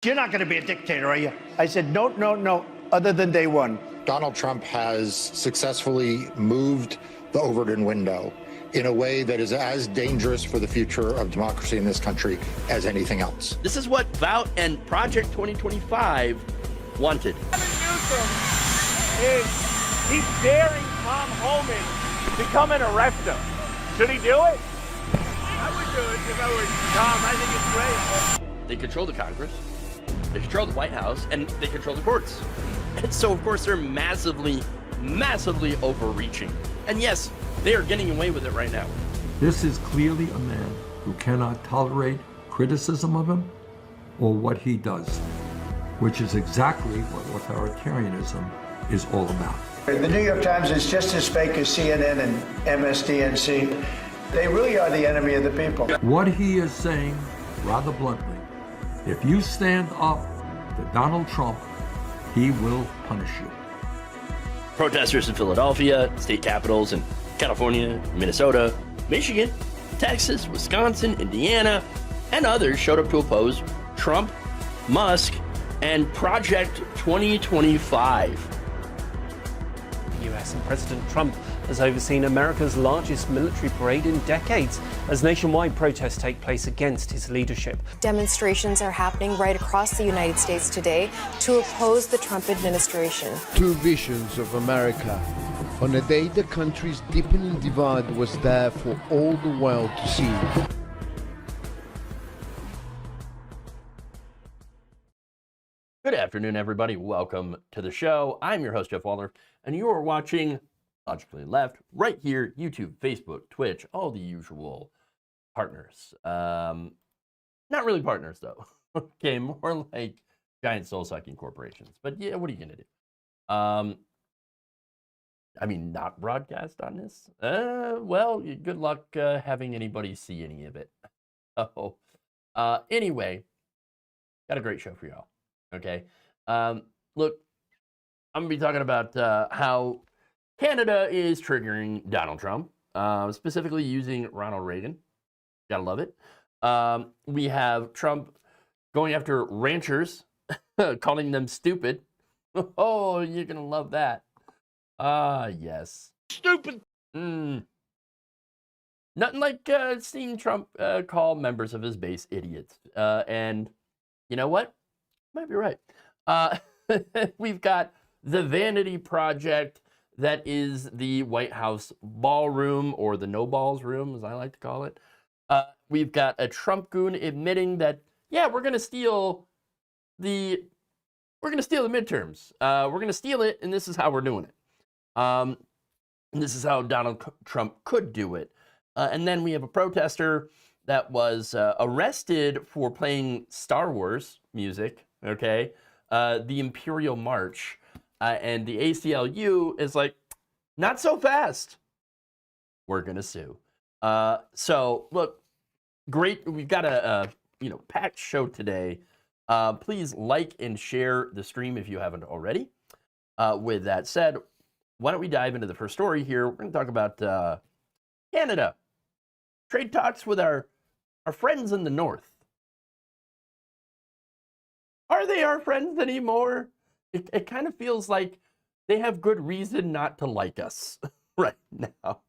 You're not going to be a dictator, are you? I said, no, no, no, other than day one. Donald Trump has successfully moved the Overton window in a way that is as dangerous for the future of democracy in this country as anything else. This is what Vout and Project 2025 wanted. He's daring Tom Homan to come and arrest him. Should he do it? I would do it if I were Tom. I think it's great. They control the Congress, they control the White House, and they control the courts. And so, of course, they're massively, massively overreaching. And yes, they are getting away with it right now. This is clearly a man who cannot tolerate criticism of him or what he does, which is exactly what authoritarianism is all about. The New York Times is just as fake as CNN and MSDNC. They really are the enemy of the people. What he is saying, rather bluntly, if you stand up to Donald Trump, he will punish you. Protesters in Philadelphia, state capitals in California, Minnesota, Michigan, Texas, Wisconsin, Indiana, and others showed up to oppose Trump, Musk, and Project 2025. US and President Trump has overseen America's largest military parade in decades as nationwide protests take place against his leadership. Demonstrations are happening right across the United States today to oppose the Trump administration. Two visions of America. On a day the country's deepening divide was there for all the world to see. Good afternoon, everybody. Welcome to the show. I'm your host, Jeff Waldorf, and you are watching Logically Left right here, YouTube, Facebook, Twitch, all the usual partners. Not really partners, though. Okay, more like giant soul-sucking corporations. But yeah, what are you going to do? I mean, not broadcast on this? Well, good luck having anybody see any of it. Oh, anyway, got a great show for y'all. Okay, look, I'm gonna be talking about how Canada is triggering Donald Trump, specifically using Ronald Reagan. Gotta love it. We have Trump going after ranchers, calling them stupid. Oh, you're gonna love that. Yes. Stupid. Nothing like seeing Trump call members of his base idiots. And you know what? Might be right. We've got the vanity project that is the White House ballroom, or the no balls room, as I like to call it. We've got a Trump goon admitting that, yeah, we're gonna steal the midterms. We're gonna steal it, and this is how we're doing it. And this is how Donald Trump could do it. And then we have a protester that was arrested for playing Star Wars music. Okay, the Imperial March, and the ACLU is like, not so fast. We're gonna sue. So look, great. We've got a packed show today. Please like and share the stream if you haven't already. With that said, why don't we dive into the first story here? We're gonna talk about Canada trade talks with our friends in the North. Are they our friends anymore? It kind of feels like they have good reason not to like us right now.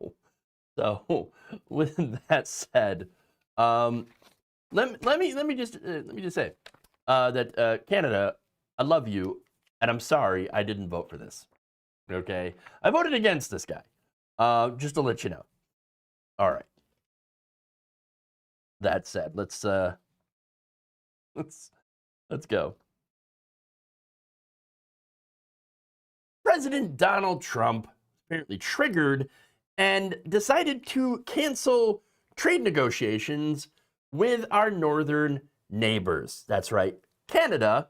So, with that said, let me just say that Canada, I love you, and I'm sorry I didn't vote for this. Okay, I voted against this guy. Just to let you know. All right. That said, let's go. President Donald Trump apparently triggered and decided to cancel trade negotiations with our northern neighbors. That's right, Canada.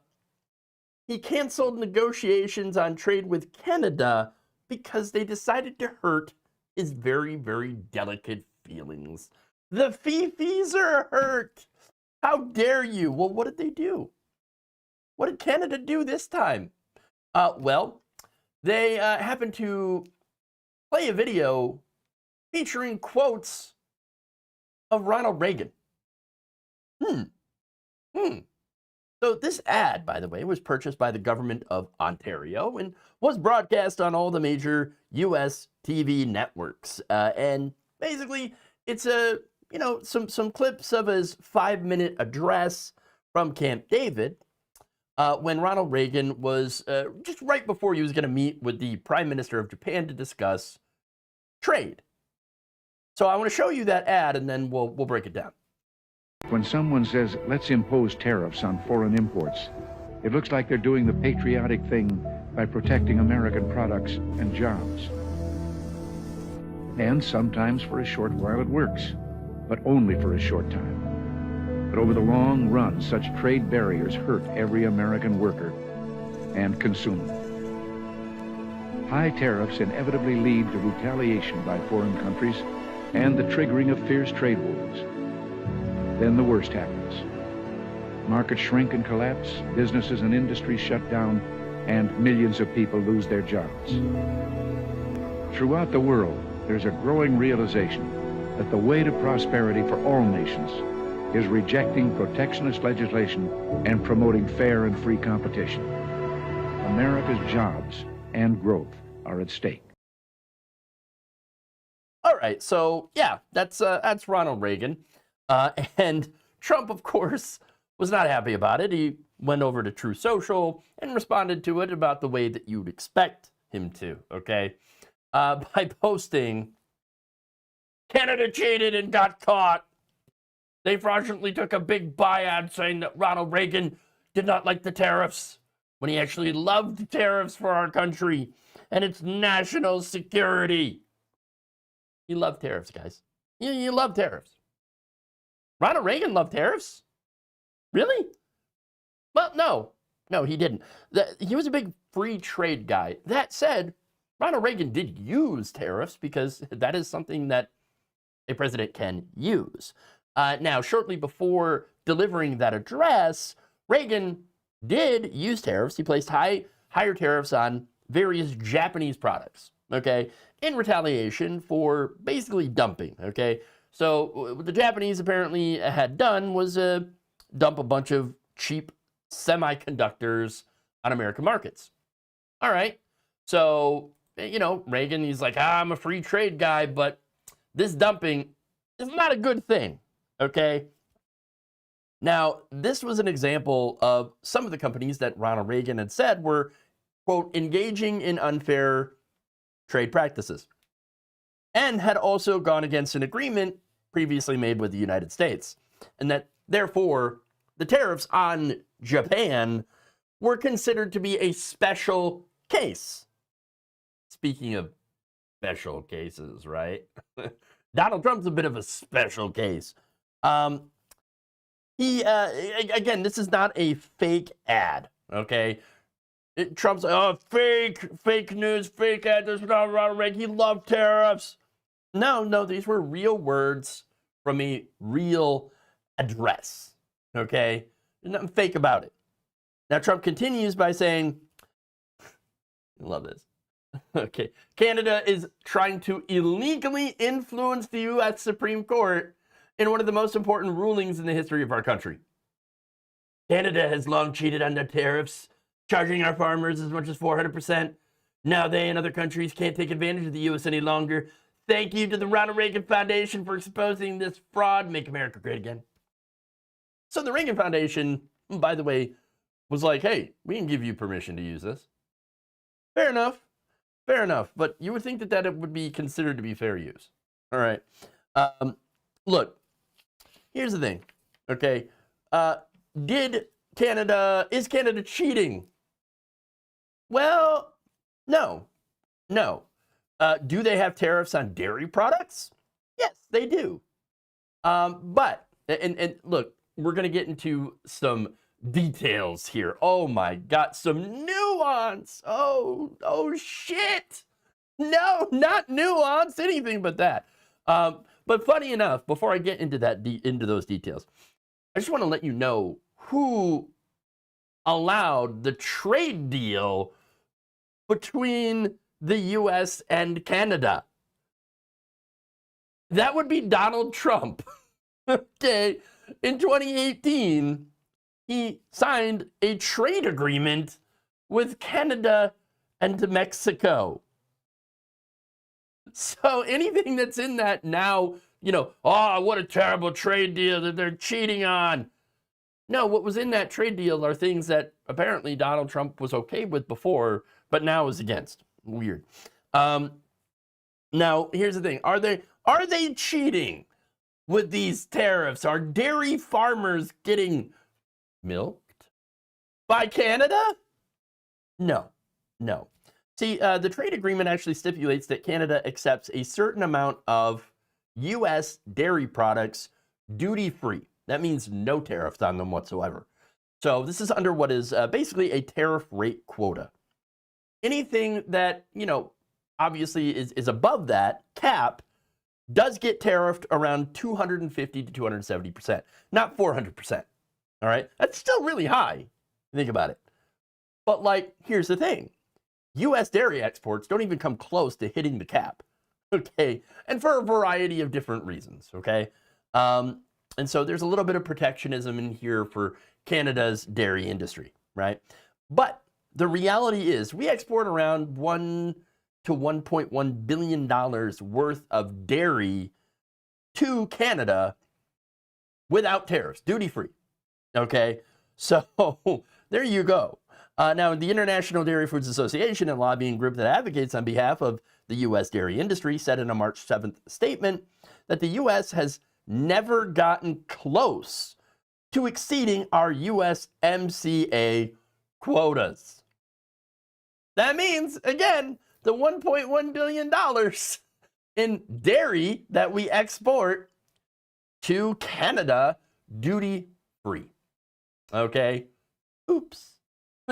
He canceled negotiations on trade with Canada because they decided to hurt his very, very delicate feelings. The fifis are hurt. How dare you? Well, what did they do? What did Canada do this time? Well, they happened to play a video featuring quotes of Ronald Reagan. So this ad, by the way, was purchased by the government of Ontario and was broadcast on all the major U.S. TV networks. And basically, it's some clips of his 5-minute address from Camp David when Ronald Reagan was just right before he was going to meet with the Prime Minister of Japan to discuss trade. So I want to show you that ad, and then we'll break it down. When someone says, let's impose tariffs on foreign imports, it looks like they're doing the patriotic thing by protecting American products and jobs. And sometimes for a short while it works, but only for a short time. But over the long run, such trade barriers hurt every American worker and consumer. High tariffs inevitably lead to retaliation by foreign countries and the triggering of fierce trade wars. Then the worst happens. Markets shrink and collapse, businesses and industries shut down, and millions of people lose their jobs. Throughout the world, there's a growing realization that the way to prosperity for all nations is rejecting protectionist legislation and promoting fair and free competition. America's jobs and growth are at stake. All right, so yeah, that's Ronald Reagan. And Trump, of course, was not happy about it. He went over to Truth Social and responded to it about the way that you'd expect him to, okay? By posting, Canada cheated and got caught. They fraudulently took a big buy-ad saying that Ronald Reagan did not like the tariffs when he actually loved tariffs for our country and its national security. You love tariffs, guys. You love tariffs. Ronald Reagan loved tariffs? Really? Well, no, he didn't. He was a big free trade guy. That said, Ronald Reagan did use tariffs because that is something that a president can use. Now, shortly before delivering that address, Reagan did use tariffs. He placed higher tariffs on various Japanese products, okay, in retaliation for basically dumping, okay? So what the Japanese apparently had done was dump a bunch of cheap semiconductors on American markets. All right. So, Reagan, he's like, I'm a free trade guy, but this dumping is not a good thing, okay? Now, this was an example of some of the companies that Ronald Reagan had said were, quote, engaging in unfair trade practices, and had also gone against an agreement previously made with the United States, and that therefore the tariffs on Japan were considered to be a special case. Speaking of special cases, right? Donald Trump's a bit of a special case. Again, this is not a fake ad, okay? Trump's like, oh, fake news, fake ad. There's not Ronald Reagan. He loved tariffs. No, these were real words from a real address, okay? There's nothing fake about it. Now, Trump continues by saying, I love this. Okay, Canada is trying to illegally influence the U.S. Supreme Court in one of the most important rulings in the history of our country. Canada has long cheated on their tariffs, charging our farmers as much as 400%. Now they and other countries can't take advantage of the U.S. any longer. Thank you to the Ronald Reagan Foundation for exposing this fraud. Make America great again. So the Reagan Foundation, by the way, was like, hey, we can give you permission to use this. Fair enough. But you would think that it would be considered to be fair use. All right. Look, here's the thing. Okay. Is Canada cheating? Well, no. Do they have tariffs on dairy products? Yes, they do. But look, we're going to get into some details here. Oh my God, some nuance. Oh shit. No, not nuance, anything but that. But funny enough, before I get into those details, I just want to let you know who allowed the trade deal between the U.S. and Canada. That would be Donald Trump. Okay, in 2018, he signed a trade agreement with Canada and Mexico. So anything that's in that now, oh, what a terrible trade deal that they're cheating on. No, what was in that trade deal are things that apparently Donald Trump was okay with before, but now is against. Weird. Now, here's the thing. Are they cheating with these tariffs? Are dairy farmers getting milked by Canada? No. See, the trade agreement actually stipulates that Canada accepts a certain amount of U.S. dairy products duty-free. That means no tariffs on them whatsoever. So this is under what is basically a tariff rate quota. Anything that, obviously is above that cap does get tariffed around 250 to 270%, not 400%. All right? That's still really high. Think about it. But here's the thing. U.S. dairy exports don't even come close to hitting the cap, okay? And for a variety of different reasons, okay? And so there's a little bit of protectionism in here for Canada's dairy industry, right? But the reality is we export around $1 to $1.1 billion worth of dairy to Canada without tariffs, duty-free, okay? So there you go. Now, the International Dairy Foods Association, a lobbying group that advocates on behalf of the U.S. dairy industry, said in a March 7th statement that the U.S. has never gotten close to exceeding our USMCA quotas. That means, again, the $1.1 billion in dairy that we export to Canada duty-free. Okay? Oops.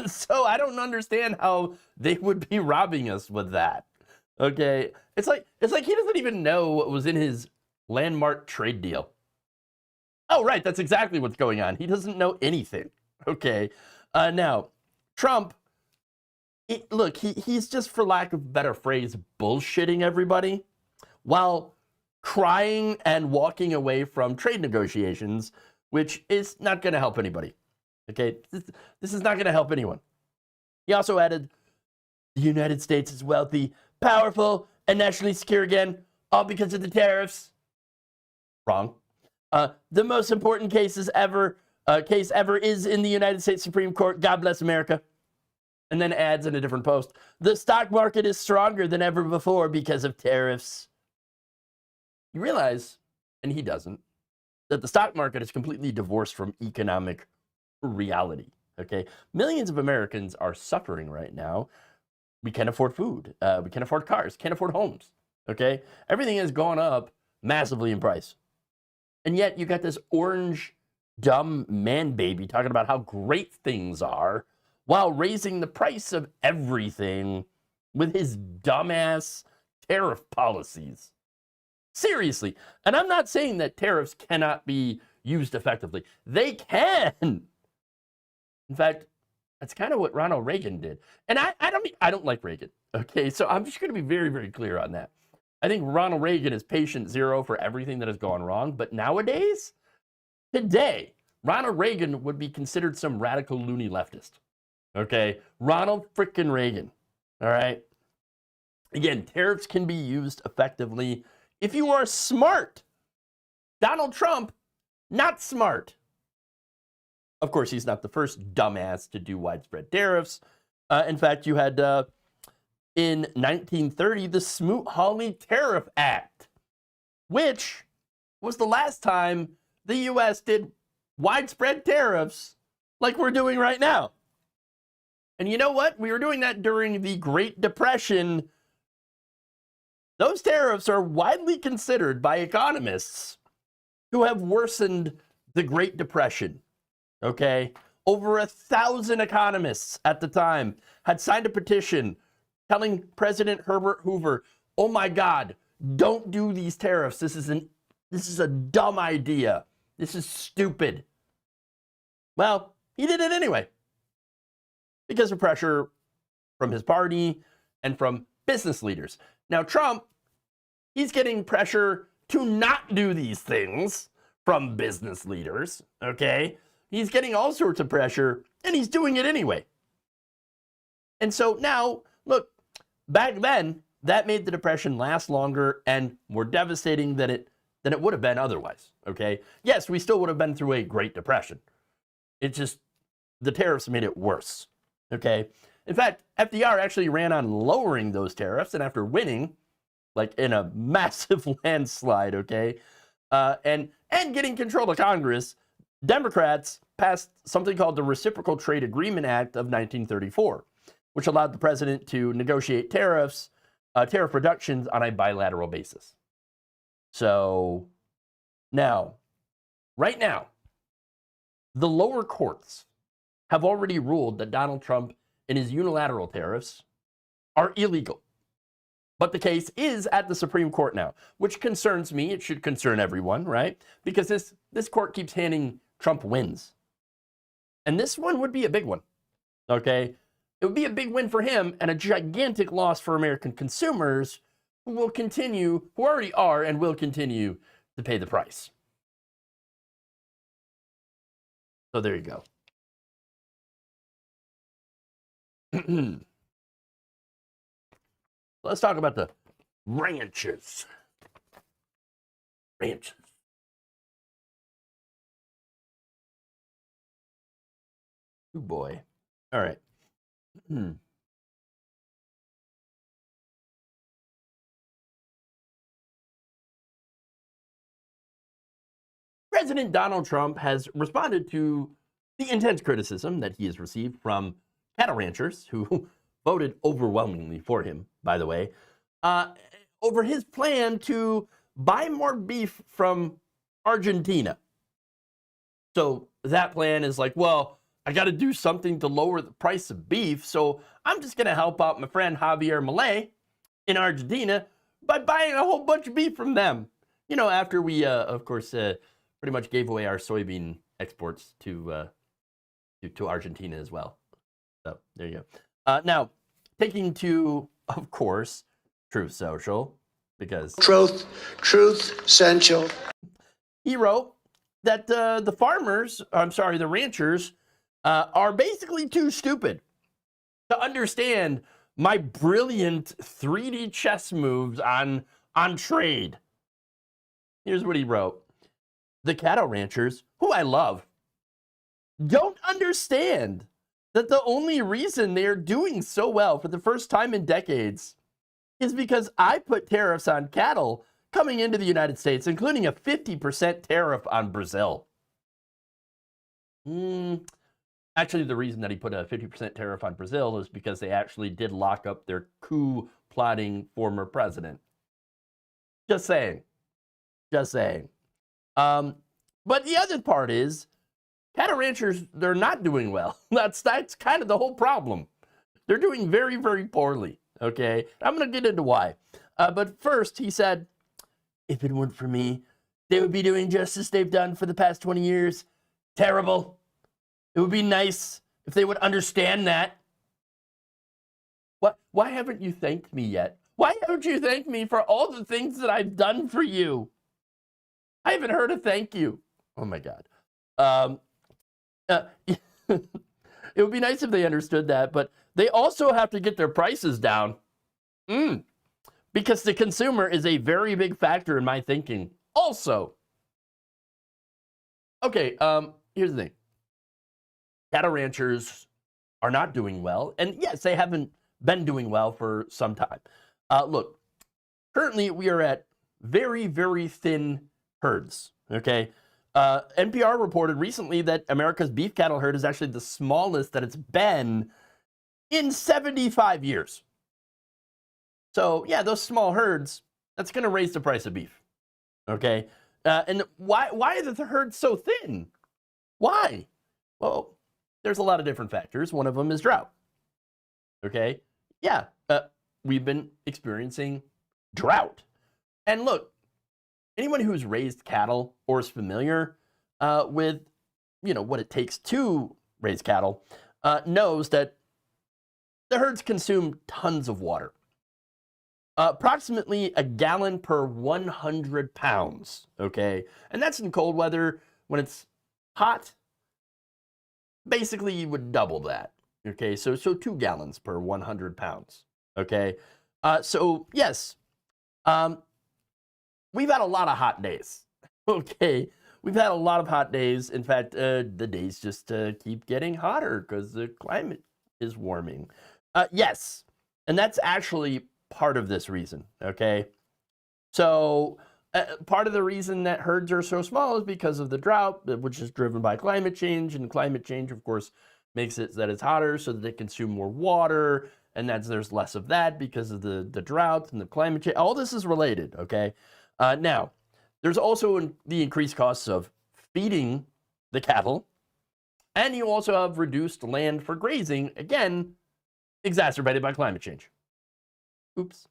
So I don't understand how they would be robbing us with that. Okay? It's like he doesn't even know what was in his landmark trade deal. Oh, right, that's exactly what's going on. He doesn't know anything. Okay? Now, Trump, he's just, for lack of a better phrase, bullshitting everybody while crying and walking away from trade negotiations, which is not going to help anybody. Okay, this is not going to help anyone. He also added, the United States is wealthy, powerful, and nationally secure again, all because of the tariffs. Wrong. The most important case ever is in the United States Supreme Court. God bless America. And then adds in a different post, the stock market is stronger than ever before because of tariffs. You realize, and he doesn't, that the stock market is completely divorced from economic reality, okay? Millions of Americans are suffering right now. We can't afford food. We can't afford cars. Can't afford homes, okay? Everything has gone up massively in price. And yet you got this orange, dumb man baby talking about how great things are while raising the price of everything with his dumbass tariff policies. Seriously. And I'm not saying that tariffs cannot be used effectively. They can. In fact, that's kind of what Ronald Reagan did. And I don't like Reagan, okay? So I'm just going to be very, very clear on that. I think Ronald Reagan is patient zero for everything that has gone wrong. But nowadays, today, Ronald Reagan would be considered some radical loony leftist, okay? Ronald frickin' Reagan, all right? Again, tariffs can be used effectively if you are smart. Donald Trump, not smart. Of course, he's not the first dumbass to do widespread tariffs. In fact, you had, in 1930, the Smoot-Hawley Tariff Act, which was the last time the U.S. did widespread tariffs like we're doing right now. And you know what? We were doing that during the Great Depression. Those tariffs are widely considered by economists who have worsened the Great Depression. Okay, over 1,000 economists at the time had signed a petition telling President Herbert Hoover, oh my God, don't do these tariffs. This is a dumb idea. This is stupid. Well, he did it anyway because of pressure from his party and from business leaders. Now, Trump, he's getting pressure to not do these things from business leaders, okay? He's getting all sorts of pressure, and he's doing it anyway. And so now, look, back then, that made the Depression last longer and more devastating than it would have been otherwise, okay? Yes, we still would have been through a Great Depression. It's just the tariffs made it worse, okay? In fact, FDR actually ran on lowering those tariffs, and after winning, like in a massive landslide, okay, and getting control of Congress, Democrats passed something called the Reciprocal Trade Agreement Act of 1934, which allowed the president to negotiate tariff reductions on a bilateral basis. So now, right now, the lower courts have already ruled that Donald Trump and his unilateral tariffs are illegal. But the case is at the Supreme Court now, which concerns me. It should concern everyone, right? Because this court keeps handing Trump wins. And this one would be a big one, okay? It would be a big win for him and a gigantic loss for American consumers who already are and will continue to pay the price. So there you go. Let's talk about the ranches. Ranches. Oh boy. All right. President Donald Trump has responded to the intense criticism that he has received from cattle ranchers who voted overwhelmingly for him, by the way, over his plan to buy more beef from Argentina. So that plan is like, well, I got to do something to lower the price of beef, so I'm just going to help out my friend Javier Milei in Argentina by buying a whole bunch of beef from them. You know, after we, of course, pretty much gave away our soybean exports to Argentina as well. So there you go. Now, taking to, of course, Truth Social, because Truth Central. He wrote that the ranchers, are basically too stupid to understand my brilliant 3D chess moves on trade. Here's what he wrote. The cattle ranchers, who I love, don't understand that the only reason they are doing so well for the first time in decades is because I put tariffs on cattle coming into the United States, including a 50% tariff on Brazil. Actually, the reason that he put a 50% tariff on Brazil is because they actually did lock up their coup-plotting former president. Just saying. Just saying. But the other part is, cattle ranchers, they're not doing well. That's kind of the whole problem. They're doing very, very poorly, okay? I'm going to get into why. But first, he said, if it weren't for me, they would be doing just as they've done for the past 20 years. Terrible. It would be nice if they would understand that. What? Why haven't you thanked me yet? Why haven't you thanked me for all the things that I've done for you? I haven't heard a thank you. Oh my God. It would be nice if they understood that, but they also have to get their prices down. Because the consumer is a very big factor in my thinking. Also, okay, here's the thing. Cattle ranchers are not doing well, and yes, they haven't been doing well for some time. Look, currently we are at very, very thin herds, okay? NPR reported recently that America's beef cattle herd is actually the smallest that it's been in 75 years. So, yeah, those small herds, that's going to raise the price of beef, okay? And why is the herd so thin? Why? Well, there's a lot of different factors. One of them is drought, okay? Yeah, we've been experiencing drought. And look, anyone who's raised cattle or is familiar with, what it takes to raise cattle knows that the herds consume tons of water. Approximately a gallon per 100 pounds, okay? And that's in cold weather. When it's hot, basically you would double that. Okay, so 2 gallons per 100 pounds. Okay, so yes, we've had a lot of hot days. Okay, we've had a lot of hot days. In fact, the days just keep getting hotter because the climate is warming. Yes, and that's actually part of this reason. Okay, so part of the reason that herds are so small is because of the drought, which is driven by climate change, and climate change, of course, makes it that it's hotter so that they consume more water, and there's less of that because of the drought and the climate change. All this is related, okay? Now, there's also the increased costs of feeding the cattle, and you also have reduced land for grazing, again, exacerbated by climate change. Oops.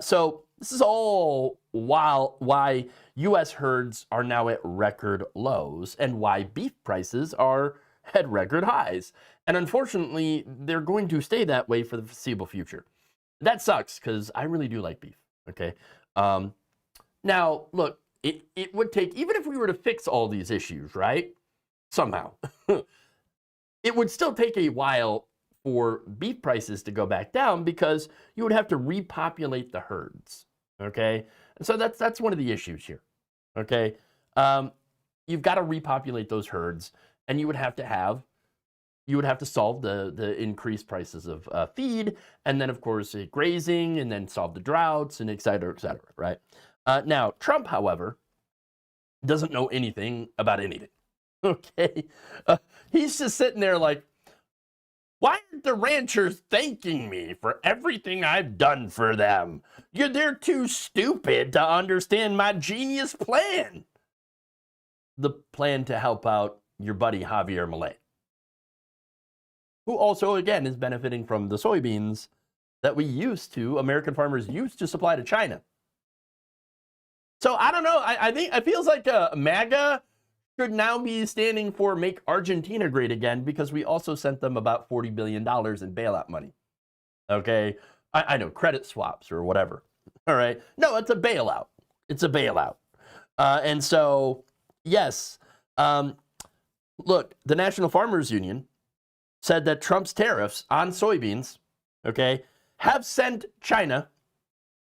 So this is all why U.S. herds are now at record lows and why beef prices are at record highs. And unfortunately, they're going to stay that way for the foreseeable future. That sucks because I really do like beef, okay? Now, look, it would take, even if we were to fix all these issues, right? Somehow, it would still take a while for beef prices to go back down because you would have to repopulate the herds, okay? And so that's one of the issues here, okay? You've got to repopulate those herds, and you would have to solve the increased prices of feed, and then of course grazing, and then solve the droughts, and et cetera, right? Now, Trump, however, doesn't know anything about anything, okay? He's just sitting there like, why aren't the ranchers thanking me for everything I've done for them? They're too stupid to understand my genius plan. The plan to help out your buddy Javier Milei, who also, again, is benefiting from the soybeans that American farmers used to supply to China. So I don't know. I think it feels like MAGA should now be standing for Make Argentina Great Again, because we also sent them about $40 billion in bailout money. Okay? I know, credit swaps or whatever. All right? No, it's a bailout. It's a bailout. And so, yes, look, the National Farmers Union said that Trump's tariffs on soybeans, okay, have sent China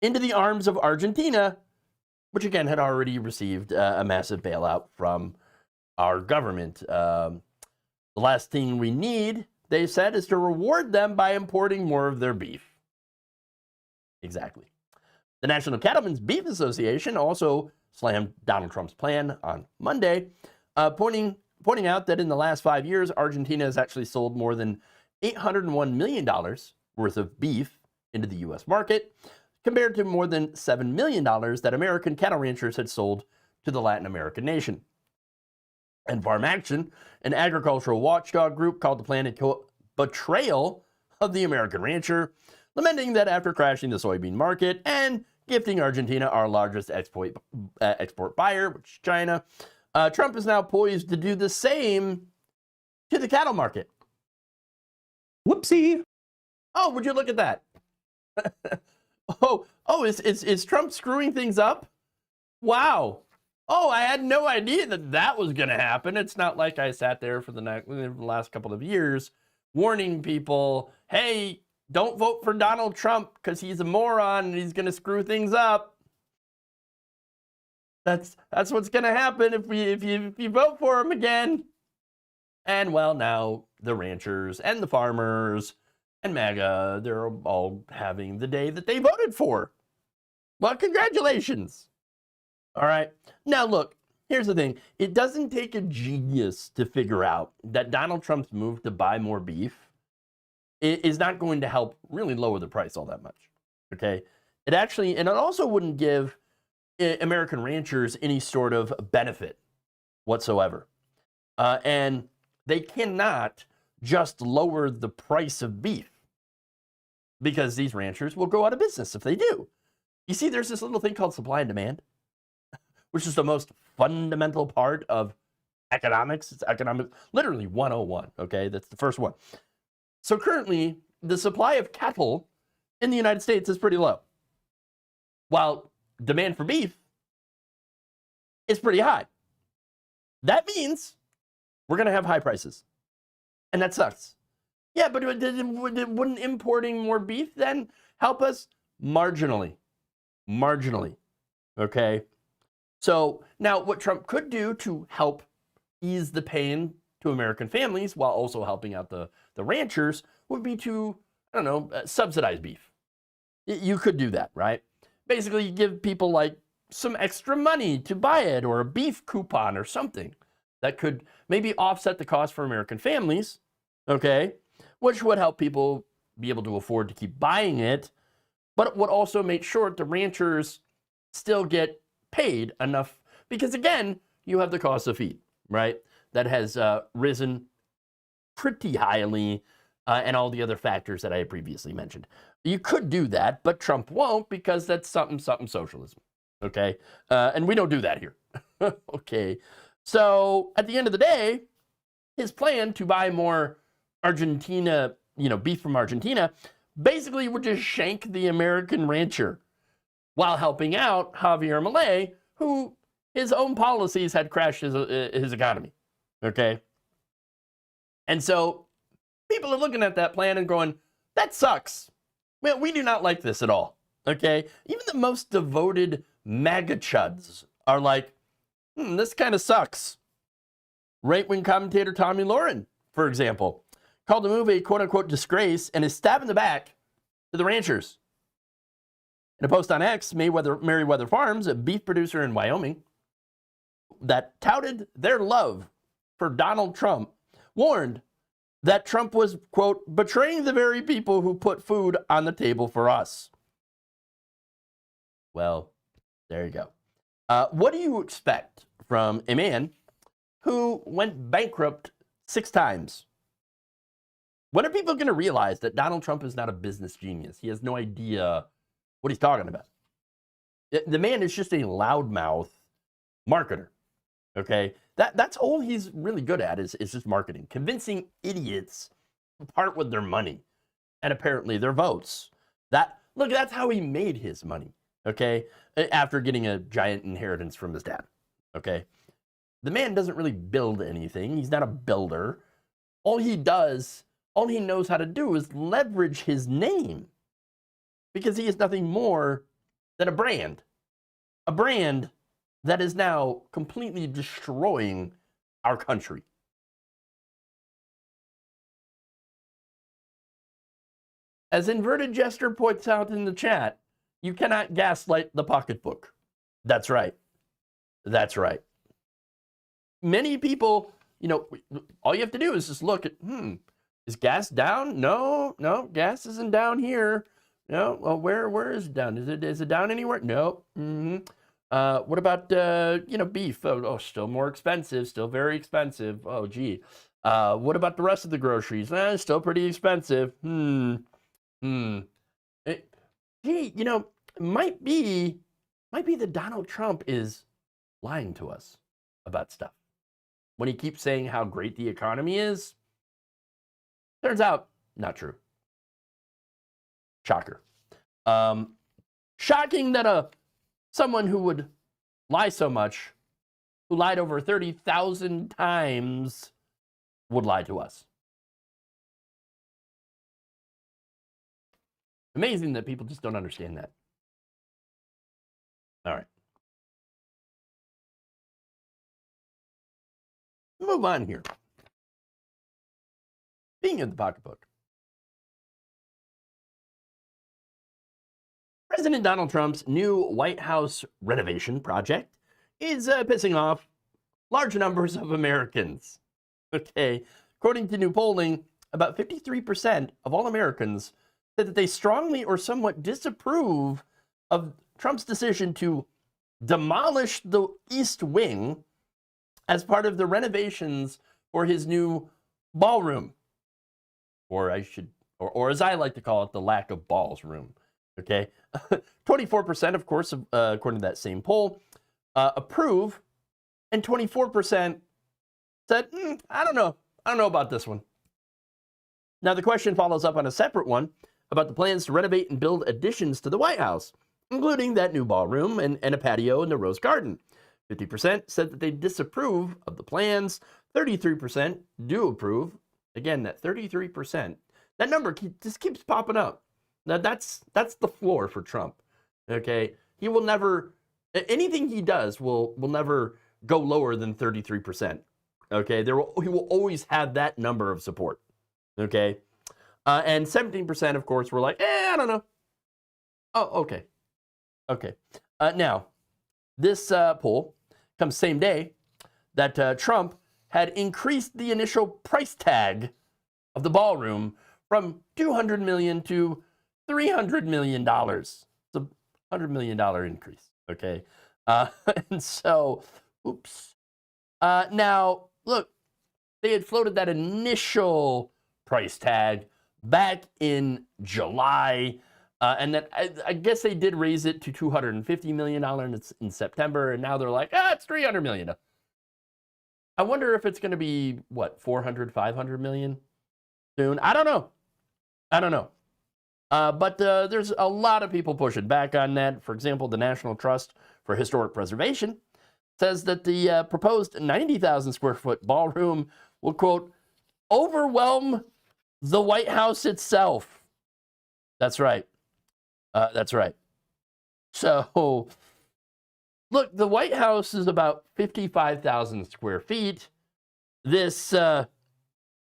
into the arms of Argentina, which again had already received a massive bailout from our government. The last thing we need, they said, is to reward them by importing more of their beef. Exactly. The National Cattlemen's Beef Association also slammed Donald Trump's plan on Monday, pointing out that in the last 5 years, Argentina has actually sold more than $801 million worth of beef into the U.S. market, compared to more than $7 million that American cattle ranchers had sold to the Latin American nation. And Farm Action, an agricultural watchdog group, called the plan a betrayal of the American rancher, lamenting that after crashing the soybean market and gifting Argentina our largest export buyer, which is China, Trump is now poised to do the same to the cattle market. Whoopsie. Oh, would you look at that? Is Trump screwing things up? Wow. Oh, I had no idea that was going to happen. It's not like I sat there for the last couple of years warning people, hey, don't vote for Donald Trump because he's a moron and he's going to screw things up. That's what's going to happen if you vote for him again. And well, now the ranchers and the farmers and MAGA, they're all having the day that they voted for. Well, congratulations. All right. Now, look, here's the thing. It doesn't take a genius to figure out that Donald Trump's move to buy more beef is not going to help really lower the price all that much. Okay. It also wouldn't give American ranchers any sort of benefit whatsoever. And they cannot just lower the price of beef because these ranchers will go out of business if they do. You see, there's this little thing called supply and demand, which is the most fundamental part of economics. It's economics, literally 101, okay? That's the first one. So currently, the supply of cattle in the United States is pretty low, while demand for beef is pretty high. That means we're going to have high prices. And that sucks. Yeah, but wouldn't importing more beef then help us? Marginally. Marginally. Okay? So now what Trump could do to help ease the pain to American families while also helping out the ranchers would be to, I don't know, subsidize beef. You could do that, right? Basically, you give people like some extra money to buy it or a beef coupon or something that could maybe offset the cost for American families, okay, which would help people be able to afford to keep buying it, but it would also make sure the ranchers still get paid enough because, again, you have the cost of feed, right? That has risen pretty highly and all the other factors that I had previously mentioned. You could do that, but Trump won't because that's something socialism, okay? And we don't do that here, okay? So at the end of the day, his plan to buy more Argentina, beef from Argentina, basically would just shank the American rancher while helping out Javier Milei, who his own policies had crashed his economy, okay? And so people are looking at that plan and going, that sucks. Well, we do not like this at all, okay? Even the most devoted MAGA chuds are like, this kind of sucks. Right-wing commentator Tommy Lauren, for example, called the move a quote-unquote disgrace and is stabbing the back to the ranchers. In a post on X, Meriwether Farms, a beef producer in Wyoming, that touted their love for Donald Trump, warned that Trump was, quote, betraying the very people who put food on the table for us. Well, there you go. What do you expect from a man who went bankrupt 6 times? When are people going to realize that Donald Trump is not a business genius? He has no idea what he's talking about. The man is just a loudmouth marketer, okay? That's all he's really good at is just marketing, convincing idiots to part with their money and apparently their votes. That's how he made his money, okay? After getting a giant inheritance from his dad, okay? The man doesn't really build anything. He's not a builder. All he knows how to do is leverage his name because he is nothing more than a brand that is now completely destroying our country. As Inverted Jester points out in the chat, you cannot gaslight the pocketbook. That's right. That's right. Many people, all you have to do is just look at, is gas down? No, gas isn't down here. No, well, where is it down? Is it down anywhere? No. What about, beef? Oh, still more expensive, still very expensive. Oh, gee. What about the rest of the groceries? Still pretty expensive. It might be that Donald Trump is lying to us about stuff. When he keeps saying how great the economy is, turns out not true. Shocker. Shocking that someone who would lie so much, who lied over 30,000 times, would lie to us. Amazing that people just don't understand that. All right. Move on here. Being in the pocketbook. President Donald Trump's new White House renovation project is pissing off large numbers of Americans. Okay, according to new polling, about 53% of all Americans said that they strongly or somewhat disapprove of Trump's decision to demolish the East Wing as part of the renovations for his new ballroom, or as I like to call it, the lack of balls room. Okay, 24%, of course, according to that same poll, approve, and 24% said, I don't know about this one. Now, the question follows up on a separate one about the plans to renovate and build additions to the White House, including that new ballroom and a patio in the Rose Garden. 50% said that they disapprove of the plans, 33% do approve, Again, that 33%, that number just keeps popping up. Now that's the floor for Trump. Okay, he will never, anything he does will never go lower than 33%. Okay, he will always have that number of support. Okay, and 17%, of course, were like, I don't know. Oh, okay. Now, this poll comes same day that Trump had increased the initial price tag of the ballroom from $200 million to $300 million. It's a $100 million increase, okay? And so, oops. Now, look, they had floated that initial price tag back in July, and then I guess they did raise it to $250 million in September, and now they're like, it's $300 million. I wonder if it's going to be, what, 400, 500 million soon? I don't know. But there's a lot of people pushing back on that. For example, the National Trust for Historic Preservation says that the proposed 90,000 square foot ballroom will, quote, overwhelm the White House itself. That's right. So, look, the White House is about 55,000 square feet. This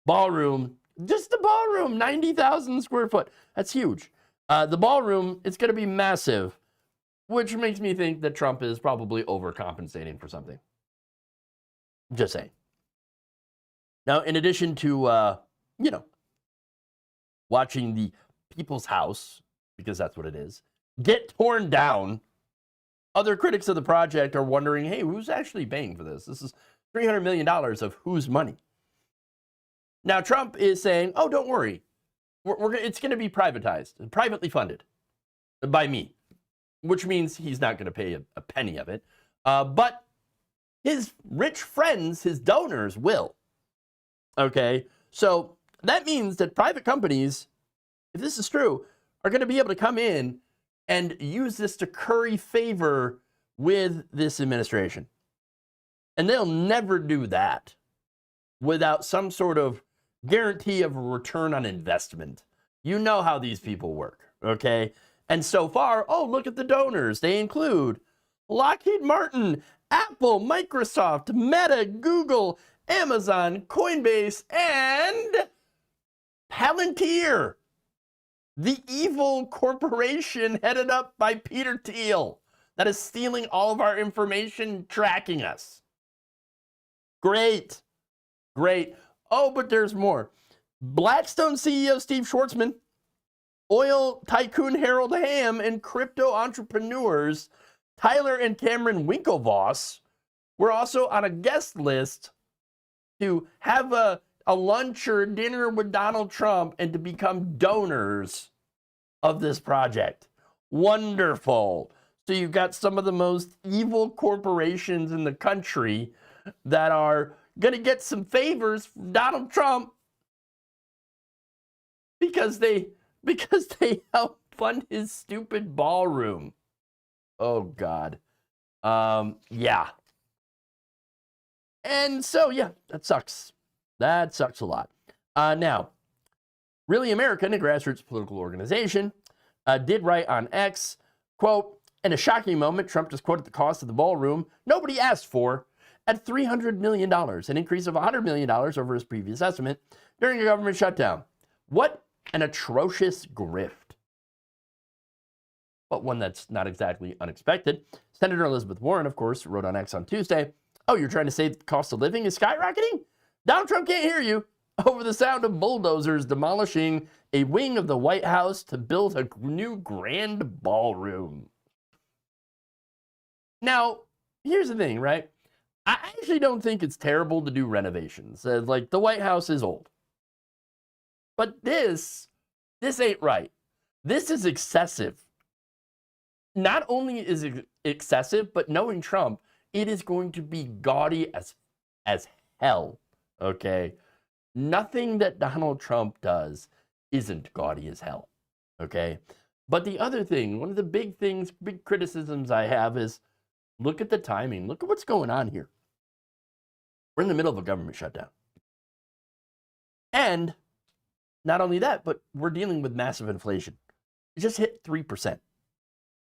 ballroom, just the ballroom, 90,000 square foot. That's huge. The ballroom, it's going to be massive, which makes me think that Trump is probably overcompensating for something. Just saying. Now, in addition to, watching the People's House, because that's what it is, get torn down, other critics of the project are wondering, hey, who's actually paying for this? This is $300 million of whose money? Now, Trump is saying, oh, don't worry. It's going to be privatized, privately funded by me, which means he's not going to pay a penny of it. But his rich friends, his donors, will. Okay? So that means that private companies, if this is true, are going to be able to come in and use this to curry favor with this administration. And they'll never do that without some sort of guarantee of a return on investment. You know how these people work, okay? And so far, oh, look at the donors. They include Lockheed Martin, Apple, Microsoft, Meta, Google, Amazon, Coinbase, and Palantir, the evil corporation headed up by Peter Thiel that is stealing all of our information, tracking us. Great. Oh, but there's more. Blackstone CEO Steve Schwarzman, oil tycoon Harold Hamm, and crypto entrepreneurs Tyler and Cameron Winklevoss were also on a guest list to have a lunch or dinner with Donald Trump and to become donors of this project. Wonderful. So you've got some of the most evil corporations in the country that are going to get some favors from Donald Trump because they help fund his stupid ballroom. Oh, God. Yeah. And so, yeah, that sucks. That sucks a lot. Now, Really American, a grassroots political organization, did write on X, quote, in a shocking moment, Trump just quoted the cost of the ballroom nobody asked for at $300 million, an increase of $100 million over his previous estimate during a government shutdown. What an atrocious grift. But one that's not exactly unexpected. Senator Elizabeth Warren, of course, wrote on X on Tuesday, oh, you're trying to say the cost of living is skyrocketing? Donald Trump can't hear you. Over the sound of bulldozers demolishing a wing of the White House to build a new grand ballroom. Now, here's the thing, right? I actually don't think it's terrible to do renovations. Like, the White House is old. But this ain't right. This is excessive. Not only is it excessive, but knowing Trump, it is going to be gaudy as hell, okay? Nothing that Donald Trump does isn't gaudy as hell, okay? But the other thing, one of the big criticisms I have is, look at the timing. Look at what's going on here. We're in the middle of a government shutdown. And not only that, but we're dealing with massive inflation. It just hit 3%.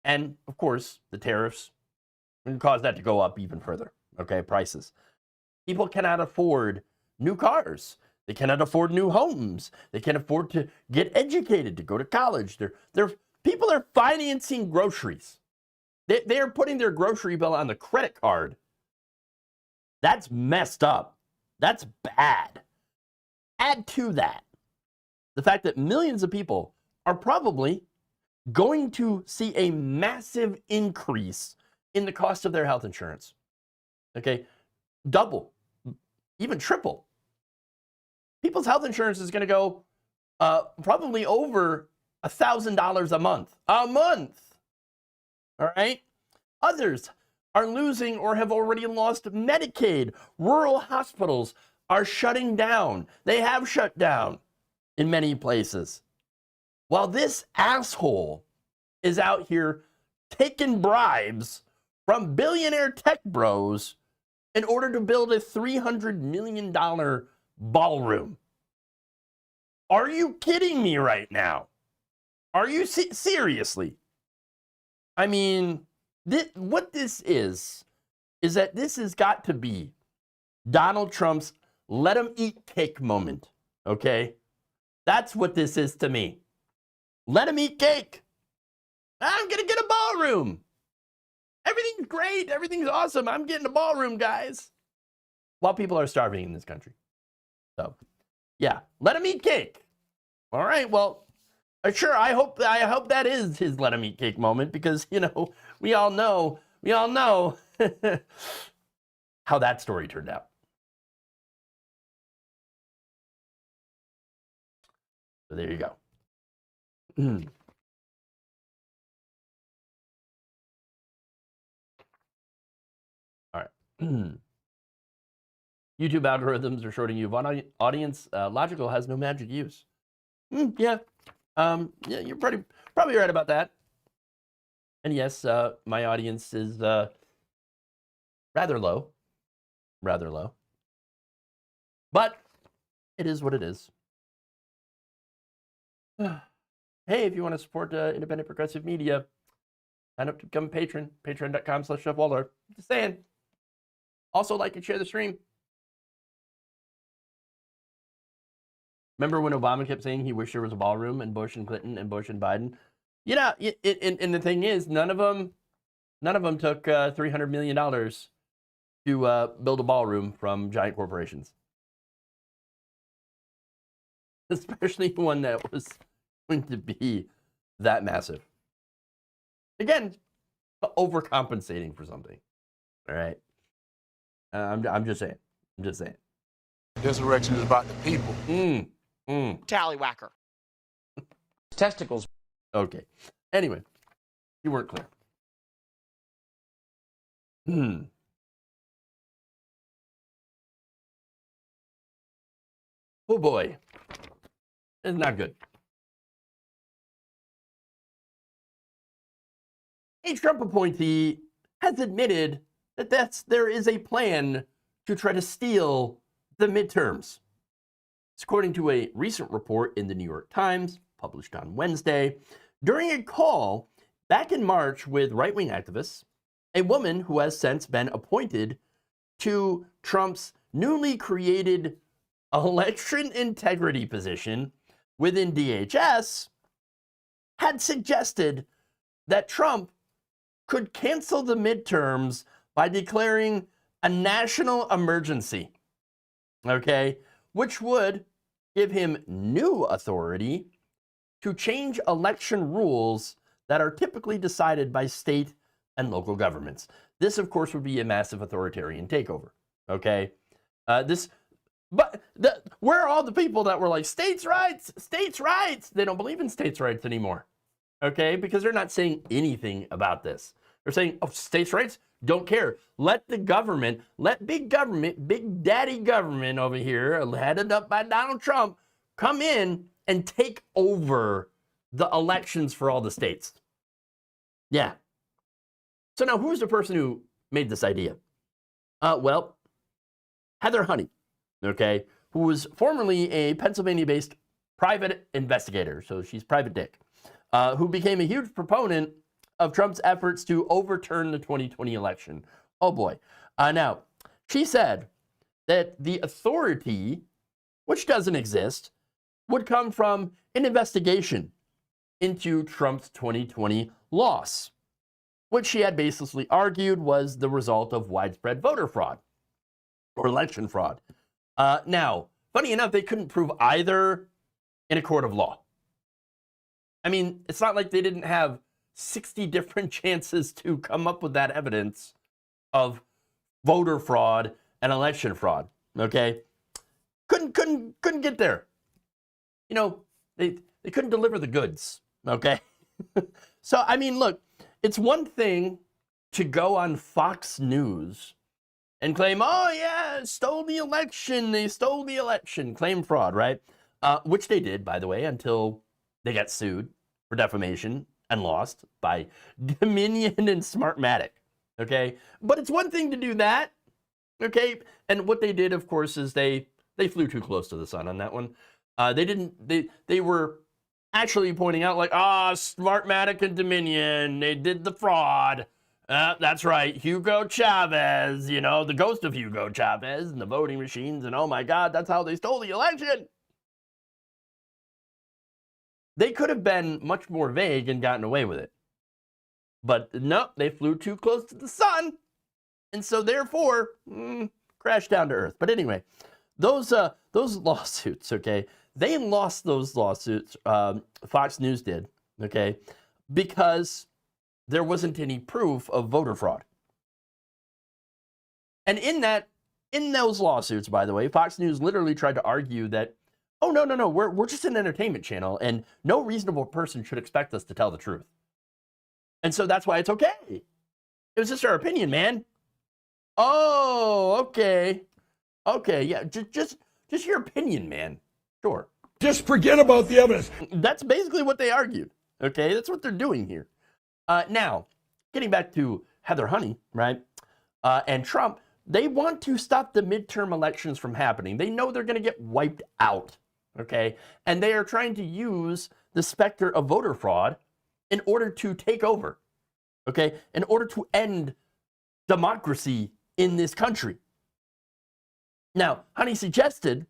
And of course, the tariffs can cause that to go up even further. Okay, prices. People cannot afford new cars. They cannot afford new homes. They can't afford to get educated, to go to college. People are financing groceries. They're putting their grocery bill on the credit card. That's messed up. That's bad. Add to that the fact that millions of people are probably going to see a massive increase in the cost of their health insurance. Okay, double, even triple. People's health insurance is going to go probably over $1,000 a month. A month. All right. Others are losing or have already lost Medicaid. Rural hospitals are shutting down. They have shut down in many places. While this asshole is out here taking bribes from billionaire tech bros in order to build a $300 million ballroom. Are you kidding me right now? Are you seriously? I mean, what this is that this has got to be Donald Trump's let him eat cake moment, okay? That's what this is to me. Let him eat cake. I'm going to get a ballroom. Everything's great. Everything's awesome. I'm getting a ballroom, guys. While people are starving in this country. So, yeah, let him eat cake. All right, well, sure, I hope that is his let him eat cake moment because, you know, we all know how that story turned out. So there you go. All right. YouTube algorithms are shorting you of audience. Logical has no magic use. Yeah. Yeah, you're probably right about that. And yes, my audience is rather low. But it is what it is. Hey, if you want to support independent progressive media, sign up to become a patron. Patreon.com/jeffwaldorf. Just saying. Also, like and share the stream. Remember when Obama kept saying he wished there was a ballroom, and Bush and Clinton and Bush and Biden? Yeah, and the thing is, none of them took $300 million to build a ballroom from giant corporations. Especially one that was going to be that massive. Again, overcompensating for something. All right. I'm just saying. This election is about the people. Tallywhacker. Testicles. Okay. Anyway, you weren't clear. Oh boy. It's not good. A Trump appointee has admitted that there is a plan to try to steal the midterms. It's according to a recent report in the New York Times, published on Wednesday. During a call back in March with right-wing activists, a woman who has since been appointed to Trump's newly created election integrity position within DHS had suggested that Trump could cancel the midterms by declaring a national emergency, okay, which would give him new authority to change election rules that are typically decided by state and local governments. This, of course, would be a massive authoritarian takeover, okay? Where are all the people that were like, states' rights? They don't believe in states' rights anymore, okay? Because they're not saying anything about this. They're saying, oh, states' rights? Don't care. Let the government, let big government, big daddy government over here, headed up by Donald Trump, come in and take over the elections for all the states. Yeah. So now who's the person who made this idea? Well, Heather Honey, okay, who was formerly a Pennsylvania-based private investigator, so she's private dick, who became a huge proponent of Trump's efforts to overturn the 2020 election. Oh boy. Now, she said that the authority, which doesn't exist, would come from an investigation into Trump's 2020 loss, which she had basically argued was the result of widespread voter fraud or election fraud. Now, funny enough, they couldn't prove either in a court of law. I mean, it's not like they didn't have 60 different chances to come up with that evidence of voter fraud and election fraud. Okay, couldn't get there. You know, they couldn't deliver the goods. Okay, so I mean, look, it's one thing to go on Fox News and claim, oh yeah, stole the election, they stole the election, claim fraud, right? Which they did, by the way, until they got sued for defamation and lost by Dominion and Smartmatic, okay? But it's one thing to do that, okay? And what they did, of course, is they flew too close to the sun on that one. They were actually pointing out like, Smartmatic and Dominion, they did the fraud. That's right, Hugo Chavez, you know, the ghost of Hugo Chavez and the voting machines, and oh my God, that's how they stole the election. They could have been much more vague and gotten away with it. But no, they flew too close to the sun, and so therefore, crashed down to earth. But anyway, those lawsuits, okay, they lost those lawsuits, Fox News did, okay, because there wasn't any proof of voter fraud. And in those lawsuits, by the way, Fox News literally tried to argue that, oh, no, we're just an entertainment channel, and no reasonable person should expect us to tell the truth. And so that's why it's okay. It was just our opinion, man. Oh, okay. Okay, yeah, just your opinion, man. Sure. Just forget about the evidence. That's basically what they argued, okay? That's what they're doing here. Now, getting back to Heather Honey, right, and Trump, they want to stop the midterm elections from happening. They know they're going to get wiped out, okay? And they are trying to use the specter of voter fraud in order to take over, okay? In order to end democracy in this country. Now, Honey suggested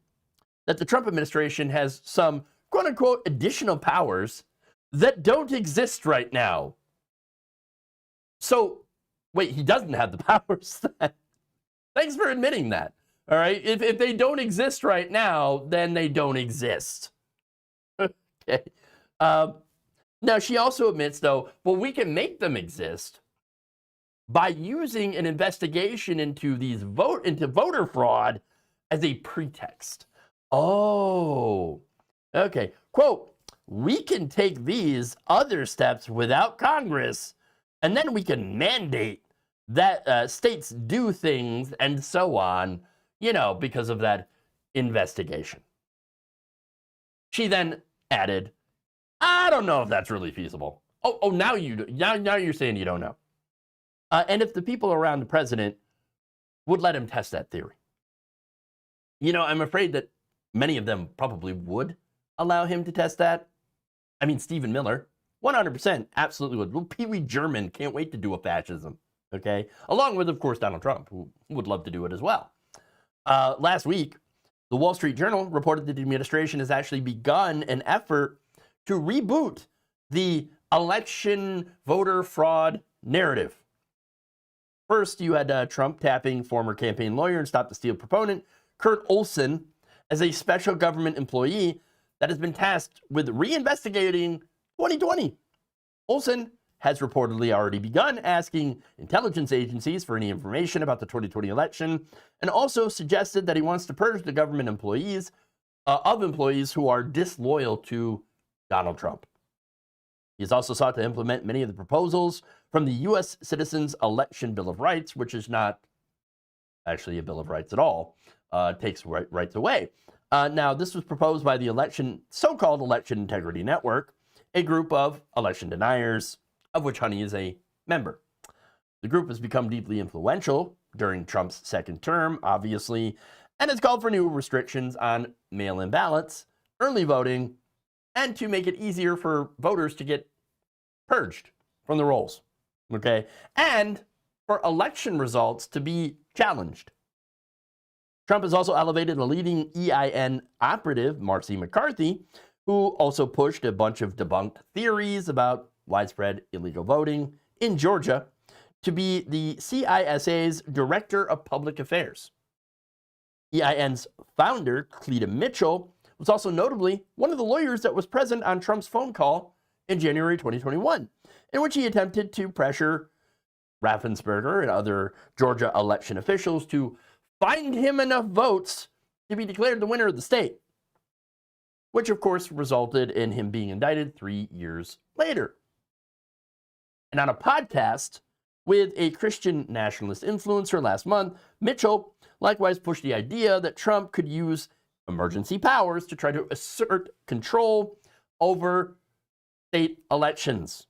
that the Trump administration has some quote-unquote additional powers that don't exist right now. So, wait, he doesn't have the powers then? Thanks for admitting that. All right, if they don't exist right now, then they don't exist. Okay. Now, she also admits, though, well, we can make them exist by using an investigation into voter fraud as a pretext. Oh, okay. Quote, we can take these other steps without Congress, and then we can mandate that states do things and so on, you know, because of that investigation. She then added, I don't know if that's really feasible. Oh, now you're saying you don't know. And if the people around the president would let him test that theory. You know, I'm afraid that many of them probably would allow him to test that. I mean, Stephen Miller, 100%, absolutely would. Well, Pee Wee German can't wait to do a fascism, okay? Along with, of course, Donald Trump, who would love to do it as well. Last week, the Wall Street Journal reported that the administration has actually begun an effort to reboot the election voter fraud narrative. First, you had Trump tapping former campaign lawyer and Stop the Steal proponent Kurt Olson as a special government employee that has been tasked with reinvestigating 2020. Olson has reportedly already begun asking intelligence agencies for any information about the 2020 election, and also suggested that he wants to purge the government employees of employees who are disloyal to Donald Trump. He has also sought to implement many of the proposals from the U.S. Citizens Election Bill of Rights, which is not actually a Bill of Rights at all. Takes rights away. Now, this was proposed by the so-called Election Integrity Network, a group of election deniers, of which Honey is a member. The group has become deeply influential during Trump's second term, obviously, and has called for new restrictions on mail-in ballots, early voting, and to make it easier for voters to get purged from the rolls, okay? And for election results to be challenged. Trump has also elevated a leading EIN operative, Marcy McCarthy, who also pushed a bunch of debunked theories about widespread illegal voting in Georgia, to be the CISA's Director of Public Affairs. EIN's founder, Cleta Mitchell, was also notably one of the lawyers that was present on Trump's phone call in January 2021, in which he attempted to pressure Raffensperger and other Georgia election officials to find him enough votes to be declared the winner of the state, which of course resulted in him being indicted 3 years later. And on a podcast with a Christian nationalist influencer last month, Mitchell likewise pushed the idea that Trump could use emergency powers to try to assert control over state elections.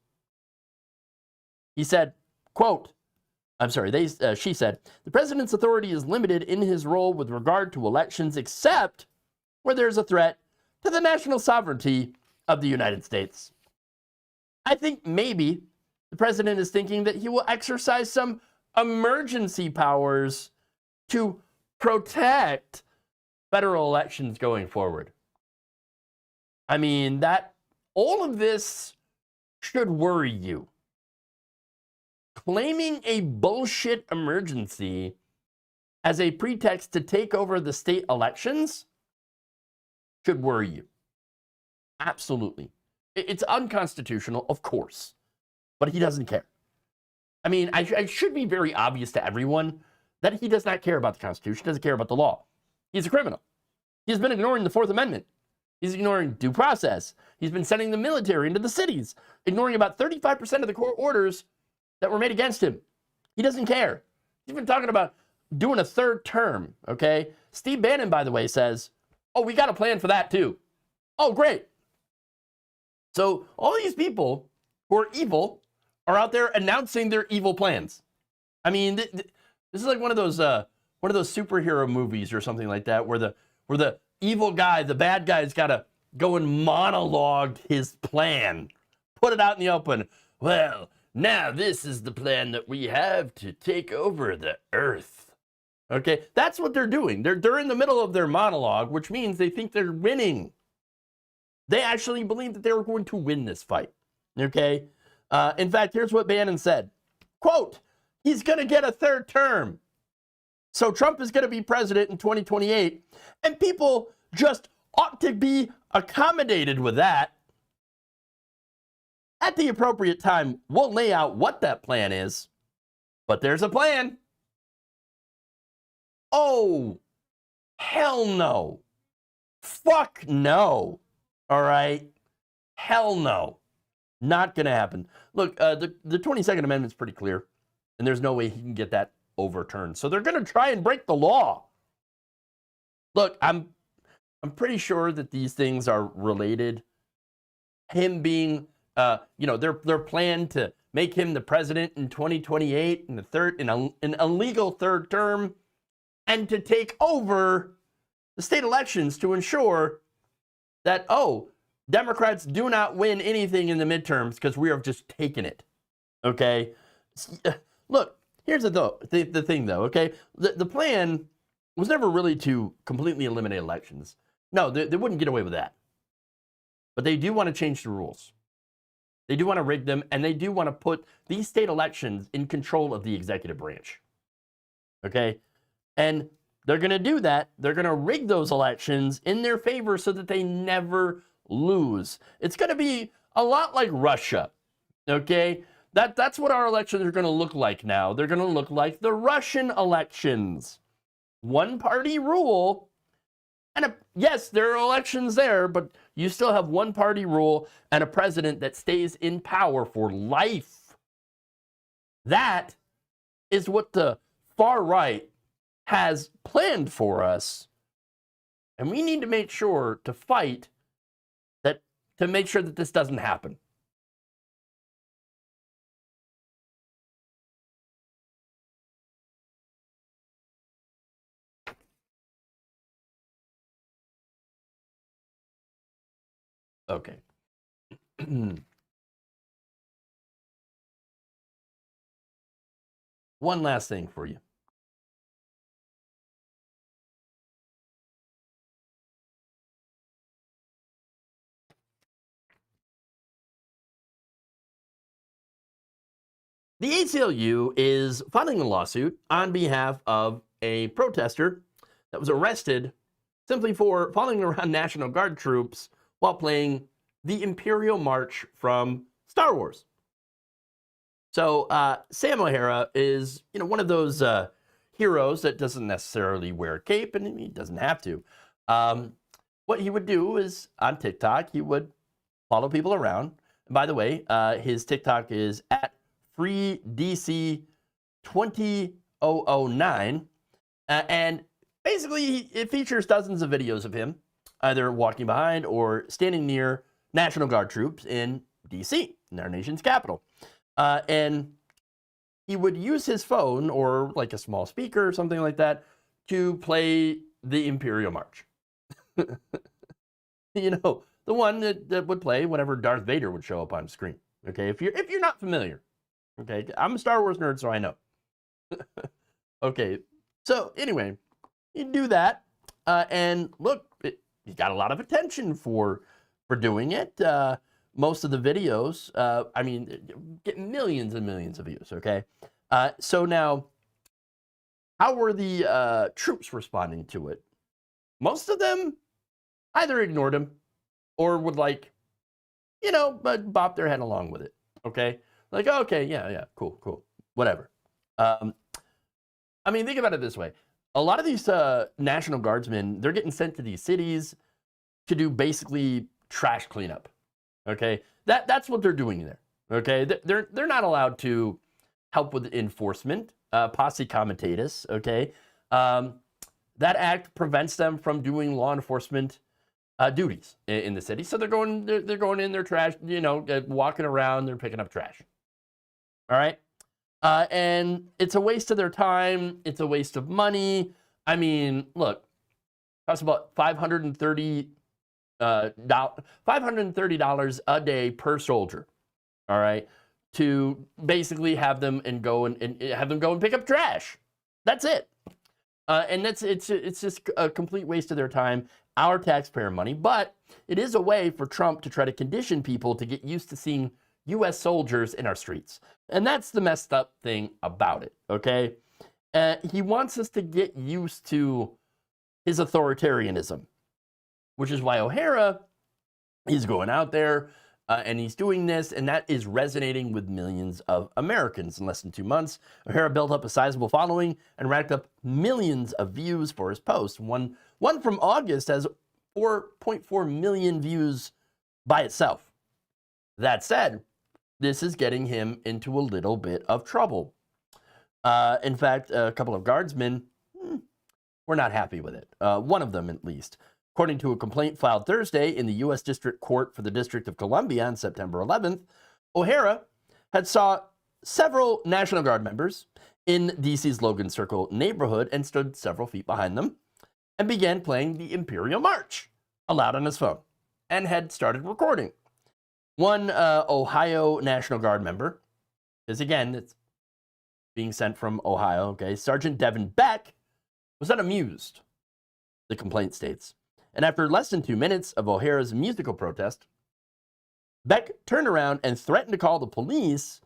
He said, quote, she said, the president's authority is limited in his role with regard to elections except where there's a threat to the national sovereignty of the United States. I think maybe the president is thinking that he will exercise some emergency powers to protect federal elections going forward. I mean, that all of this should worry you. Claiming a bullshit emergency as a pretext to take over the state elections should worry you. Absolutely. It's unconstitutional, of course, but he doesn't care. I mean, I should be very obvious to everyone that he does not care about the Constitution, doesn't care about the law. He's a criminal. He's been ignoring the Fourth Amendment. He's ignoring due process. He's been sending the military into the cities, ignoring about 35% of the court orders that were made against him. He doesn't care. He's been talking about doing a third term, okay? Steve Bannon, by the way, says, oh, we got a plan for that too. Oh, great. So all these people who are evil are out there announcing their evil plans. I mean, this is like one of those superhero movies or something like that, where the evil guy, the bad guy's got to go and monologue his plan, put it out in the open. Well, now this is the plan that we have to take over the earth. Okay, that's what they're doing. They're in the middle of their monologue, which means they think they're winning. They actually believe that they were going to win this fight. Okay, in fact, here's what Bannon said. Quote, he's going to get a third term. So Trump is going to be president in 2028, and people just ought to be accommodated with that. At the appropriate time, we'll lay out what that plan is, but there's a plan. Oh, hell no. Fuck no. All right? Hell no. Not going to happen. Look, the 22nd Amendment's pretty clear, and there's no way he can get that overturned. So they're going to try and break the law. Look, I'm pretty sure that these things are related. Him being their plan to make him the president in 2028 in an illegal third term, and to take over the state elections to ensure that, Democrats do not win anything in the midterms because we have just taken it. Okay? Look, here's the thing, though, okay? The plan was never really to completely eliminate elections. No, they wouldn't get away with that. But they do want to change the rules. They do want to rig them, and they do want to put these state elections in control of the executive branch. Okay? And they're going to do that. They're going to rig those elections in their favor so that they never lose. It's going to be a lot like Russia. Okay? That's what our elections are going to look like now. They're going to look like the Russian elections. One-party rule. And yes, there are elections there, but you still have one-party rule and a president that stays in power for life. That is what the far right has planned for us. And we need to make sure to fight to make sure that this doesn't happen. Okay. One last thing for you. The ACLU is filing a lawsuit on behalf of a protester that was arrested simply for following around National Guard troops while playing the Imperial March from Star Wars. So Sam O'Hara is, one of those heroes that doesn't necessarily wear a cape, and he doesn't have to. What he would do is on TikTok, he would follow people around. And by the way, his TikTok is at FreeDC2009, and basically it features dozens of videos of him either walking behind or standing near National Guard troops in DC, in our nation's capital. And he would use his phone or like a small speaker or something like that to play the Imperial March. The one that would play whenever Darth Vader would show up on screen. Okay, if you're not familiar. Okay, I'm a Star Wars nerd, so I know. Okay, so anyway, you do that, and look, he got a lot of attention for doing it. Most of the videos, get millions and millions of views. Okay, so now, how were the troops responding to it? Most of them either ignored him or would bop their head along with it. Okay. Like, okay, yeah, cool, whatever. Think about it this way. A lot of these National Guardsmen, they're getting sent to these cities to do basically trash cleanup. Okay, that's what they're doing there. Okay, they're not allowed to help with enforcement, posse comitatus. Okay, that act prevents them from doing law enforcement duties in the city. So they're going in their trash, walking around, they're picking up trash. All right. And it's a waste of their time. It's a waste of money. Look, costs about $530 a day per soldier. All right. To basically have them go and pick up trash. That's it. And it's just a complete waste of their time, our taxpayer money. But it is a way for Trump to try to condition people to get used to seeing U.S. soldiers in our streets. And that's the messed up thing about it, okay? He wants us to get used to his authoritarianism, which is why O'Hara is going out there and he's doing this, and that is resonating with millions of Americans. In less than 2 months, O'Hara built up a sizable following and racked up millions of views for his post. One from August has 4.4 million views by itself. That said, this is getting him into a little bit of trouble. In fact, a couple of guardsmen were not happy with it. One of them, at least. According to a complaint filed Thursday in the U.S. District Court for the District of Columbia on September 11th, O'Hara had saw several National Guard members in D.C.'s Logan Circle neighborhood and stood several feet behind them and began playing the Imperial March aloud on his phone and had started recording. One Ohio National Guard member, because again, it's being sent from Ohio, okay, Sergeant Devin Beck was not amused, the complaint states. And after less than 2 minutes of O'Hara's musical protest, Beck turned around and threatened to call the police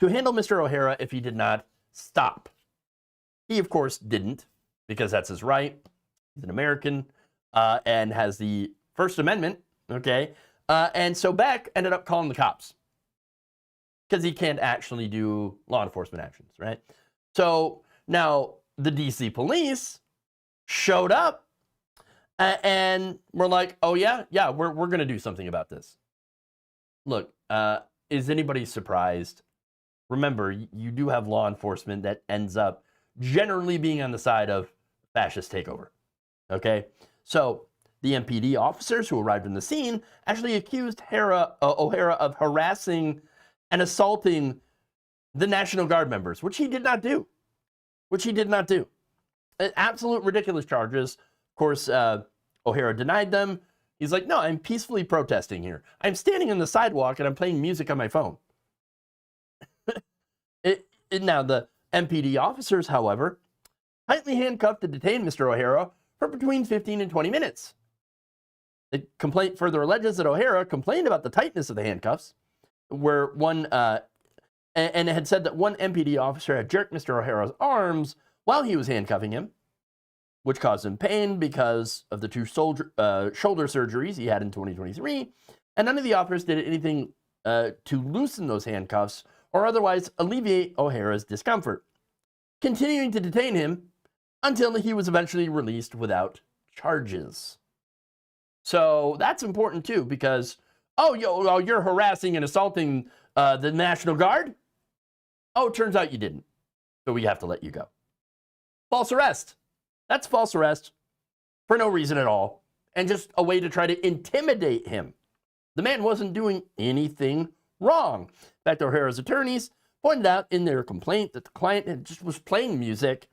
to handle Mr. O'Hara if he did not stop. He, of course, didn't, because that's his right. He's an American and has the First Amendment, okay? And so Beck ended up calling the cops because he can't actually do law enforcement actions, right? So now the DC police showed up and we're like, oh yeah, we're going to do something about this. Look, is anybody surprised? Remember, you do have law enforcement that ends up generally being on the side of fascist takeover, okay? So the MPD officers who arrived on the scene actually accused O'Hara of harassing and assaulting the National Guard members, which he did not do. Absolute ridiculous charges. Of course, O'Hara denied them, He's like, no, I'm peacefully protesting here. I'm standing on the sidewalk and I'm playing music on my phone. Now, the MPD officers, however, tightly handcuffed to detain Mr. O'Hara for between 15 and 20 minutes. The complaint further alleges that O'Hara complained about the tightness of the handcuffs, where one, and had said that one MPD officer had jerked Mr. O'Hara's arms while he was handcuffing him, which caused him pain because of the two shoulder surgeries he had in 2023, and none of the officers did anything to loosen those handcuffs or otherwise alleviate O'Hara's discomfort, continuing to detain him until he was eventually released without charges. So that's important too, because, you're harassing and assaulting the National Guard? Oh, it turns out you didn't. So we have to let you go. False arrest. That's false arrest for no reason at all, and just a way to try to intimidate him. The man wasn't doing anything wrong. In fact, O'Hara's attorneys pointed out in their complaint that the client had just was playing music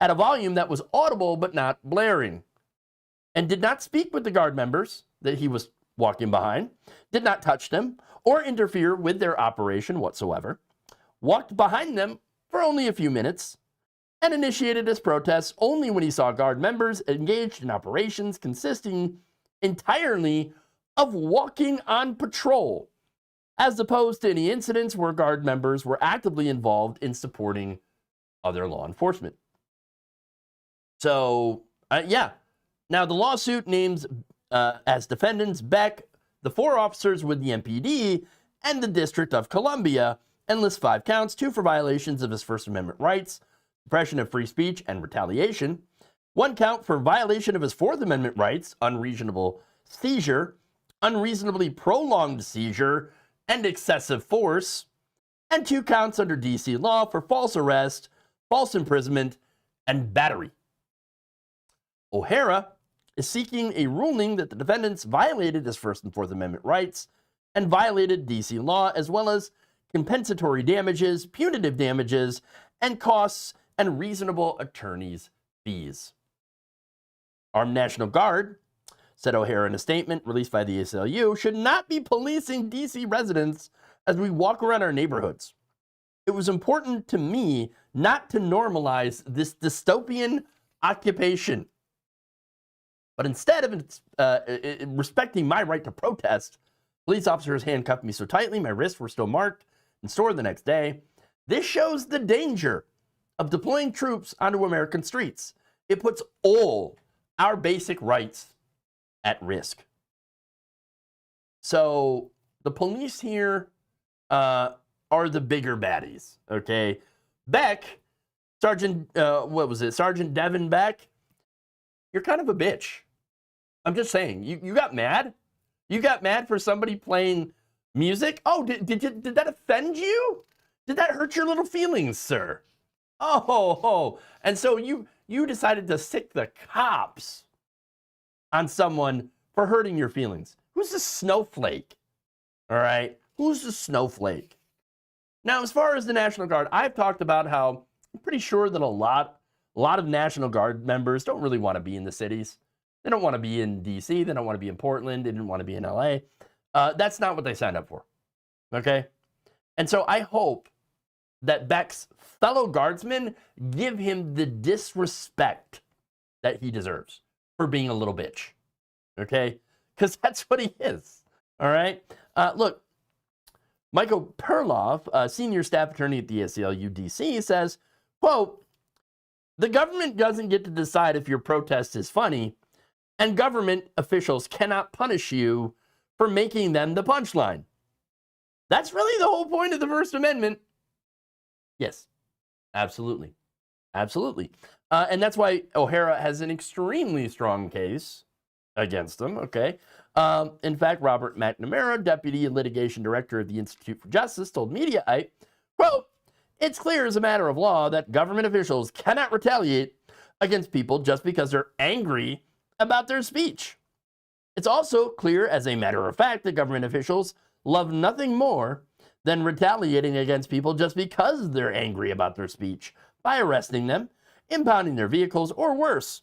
at a volume that was audible but not blaring, and did not speak with the guard members that he was walking behind, did not touch them or interfere with their operation whatsoever, walked behind them for only a few minutes, and initiated his protests only when he saw guard members engaged in operations consisting entirely of walking on patrol, as opposed to any incidents where guard members were actively involved in supporting other law enforcement. So, Now, the lawsuit names as defendants Beck, the 4 officers with the MPD, and the District of Columbia, and lists 5 counts, 2 for violations of his First Amendment rights, suppression of free speech, and retaliation, 1 count for violation of his Fourth Amendment rights, unreasonable seizure, unreasonably prolonged seizure, and excessive force, and 2 counts under D.C. law for false arrest, false imprisonment, and battery. O'Hara is seeking a ruling that the defendants violated his First and Fourth Amendment rights and violated D.C. law, as well as compensatory damages, punitive damages, and costs and reasonable attorney's fees. Armed National Guard, said O'Hara in a statement released by the ACLU, should not be policing D.C. residents as we walk around our neighborhoods. It was important to me not to normalize this dystopian occupation. But instead of respecting my right to protest, police officers handcuffed me so tightly my wrists were still marked and stored the next day. This shows the danger of deploying troops onto American streets. It puts all our basic rights at risk. So the police here are the bigger baddies, okay? Beck, Sergeant Devin Beck, you're kind of a bitch. I'm just saying, you got mad? You got mad for somebody playing music? Oh, did that offend you? Did that hurt your little feelings, sir? Oh, and so you decided to sick the cops on someone for hurting your feelings. Who's the snowflake? All right, who's the snowflake? Now, as far as the National Guard, I've talked about how I'm pretty sure that a lot of National Guard members don't really want to be in the cities. They don't want to be in D.C. They don't want to be in Portland. They didn't want to be in L.A. That's not what they signed up for, okay? And so I hope that Beck's fellow guardsmen give him the disrespect that he deserves for being a little bitch, okay? Because that's what he is, all right? Look, Michael Perloff, senior staff attorney at the ACLU DC, says, quote, "The government doesn't get to decide if your protest is funny, and government officials cannot punish you for making them the punchline. That's really the whole point of the First Amendment." Yes, absolutely. Absolutely. And that's why O'Hara has an extremely strong case against them, okay? In fact, Robert McNamara, Deputy Litigation Director of the Institute for Justice, told Mediaite, quote, "It's clear as a matter of law that government officials cannot retaliate against people just because they're angry about their speech. It's also clear as a matter of fact that government officials love nothing more than retaliating against people just because they're angry about their speech by arresting them, impounding their vehicles, or worse.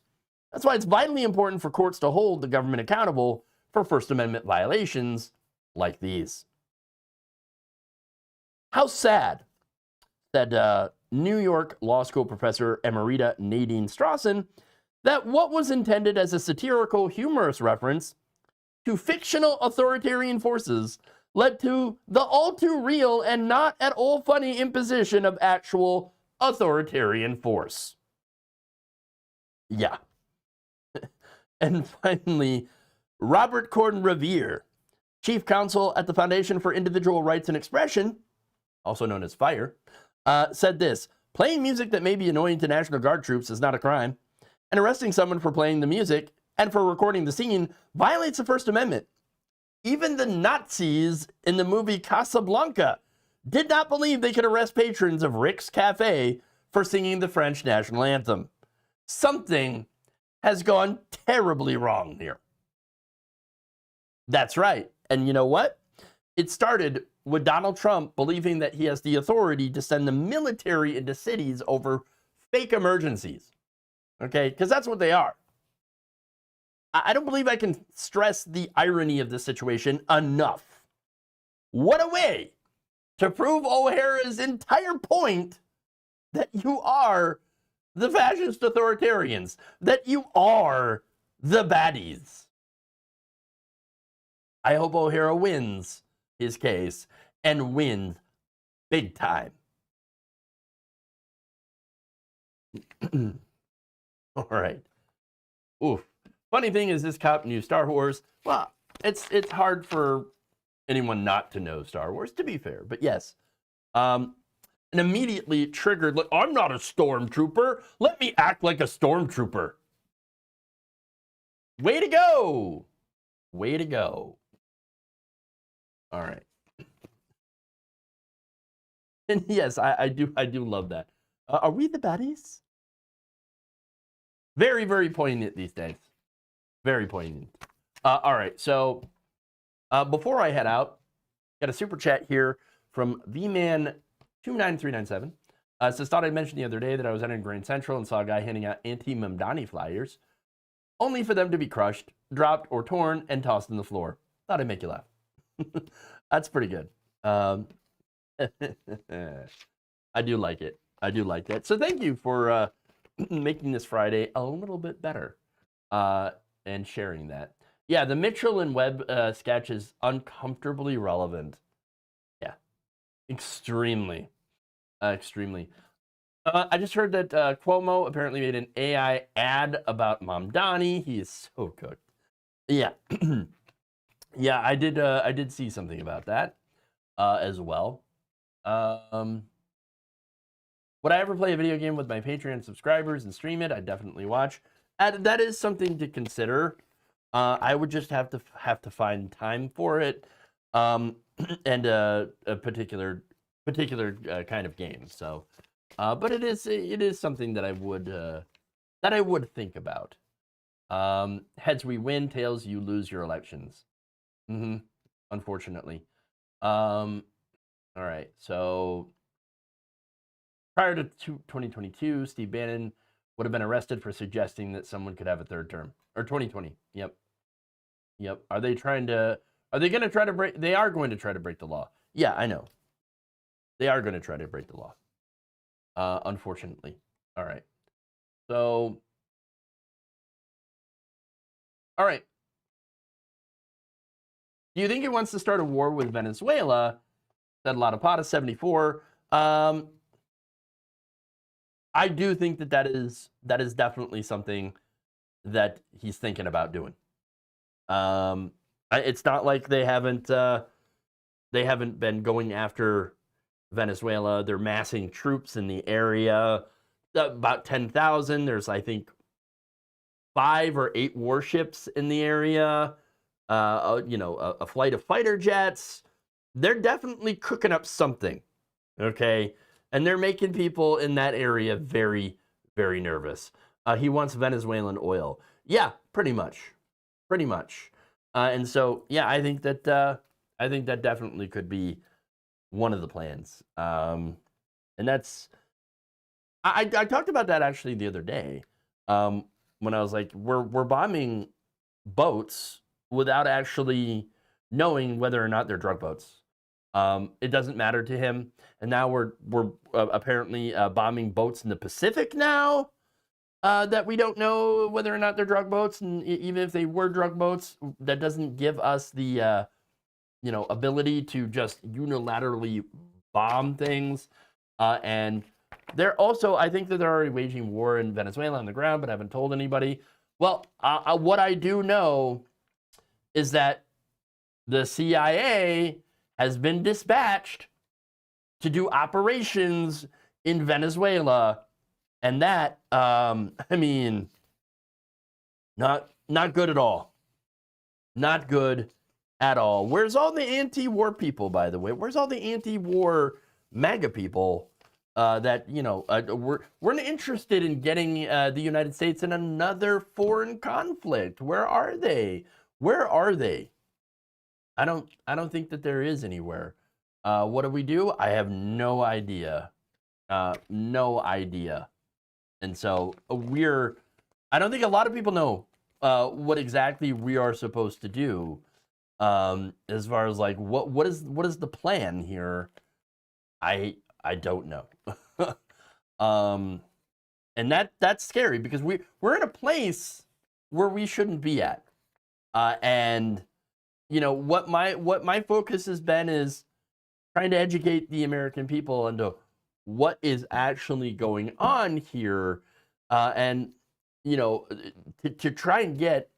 That's why it's vitally important for courts to hold the government accountable for First Amendment violations like these. How sad, said New York Law School professor Emerita Nadine Strawson, that what was intended as a satirical, humorous reference to fictional authoritarian forces led to the all too real and not at all funny imposition of actual authoritarian force. Yeah. And finally, Robert Gordon Revere, chief counsel at the Foundation for Individual Rights and Expression, also known as FIRE, said this: playing music that may be annoying to National Guard troops is not a crime, and arresting someone for playing the music and for recording the scene violates the First Amendment. Even the Nazis in the movie Casablanca did not believe they could arrest patrons of Rick's Cafe for singing the French national anthem. Something has gone terribly wrong here. That's right. And you know what? It started with Donald Trump believing that he has the authority to send the military into cities over fake emergencies. Okay? Because that's what they are. I don't believe I can stress the irony of this situation enough. What a way to prove O'Hara's entire point that you are the fascist authoritarians, that you are the baddies. I hope O'Hara wins his case and wins big time. All right. Oof. Funny thing is, this cop knew Star Wars. Well, it's hard for anyone not to know Star Wars, to be fair. But yes, and immediately triggered, like, I'm not a stormtrooper. Let me act like a stormtrooper. Way to go. Way to go. All right. And yes, I do love that. Are we the baddies? Very, very poignant these days. Very poignant. All right, so before I head out, got a super chat here from VMan29397. Says, thought I'd mention the other day that I was entering Grand Central and saw a guy handing out anti-Mamdani flyers, only for them to be crushed, dropped, or torn and tossed on the floor. Thought I'd make you laugh. That's pretty good. I do like it. I do like that. So thank you for making this Friday a little bit better. And sharing that. Yeah, the Mitchell and Webb sketch is uncomfortably relevant. Yeah, extremely. Extremely. I just heard that Cuomo apparently made an AI ad about Mamdani. He is so cooked. Yeah. Yeah, I did see something about that as well. Would I ever play a video game with my Patreon subscribers and stream it? I'd definitely watch. That is something to consider. I would just have to find time for it, and a particular kind of game. So, but it is something that I would think about. Heads we win, tails you lose your elections. Unfortunately. All right. So prior to 2022, Steve Bannon would have been arrested for suggesting that someone could have a third term. Or 2020. Yep. Are they going to try to break? They are going to try to break the law. Yeah, I know. They are going to try to break the law. Unfortunately. All right. So, all right. Do you think he wants to start a war with Venezuela? Said Latapata 74. I do think that is definitely something that he's thinking about doing. It's not like they haven't been going after Venezuela. They're massing troops in the area, about 10,000. There's, I think, 5 or 8 warships in the area. A flight of fighter jets. They're definitely cooking up something. Okay. And they're making people in that area very, very nervous. He wants Venezuelan oil. Yeah, pretty much. And so, yeah, I think that definitely could be one of the plans. And that's, I talked about that actually the other day when I was like, we're bombing boats without actually knowing whether or not they're drug boats. It doesn't matter to him. And now we're apparently bombing boats in the Pacific now that we don't know whether or not they're drug boats. And even if they were drug boats, that doesn't give us the ability to just unilaterally bomb things. And they're also, I think that they're already waging war in Venezuela on the ground, but I haven't told anybody. Well, what I do know is that the CIA has been dispatched to do operations in Venezuela, and that, not good at all. Not good at all. Where's all the anti-war people, by the way? Where's all the anti-war MAGA people that, we're interested in getting the United States in another foreign conflict? Where are they? Where are they? I don't think that there is anywhere. What do? I have no idea. No idea. And so I don't think a lot of people know what exactly we are supposed to do. As far as like what is the plan here? I don't know. And that's scary because we're in a place where we shouldn't be at. And what my focus has been is trying to educate the American people into what is actually going on here, and to try and get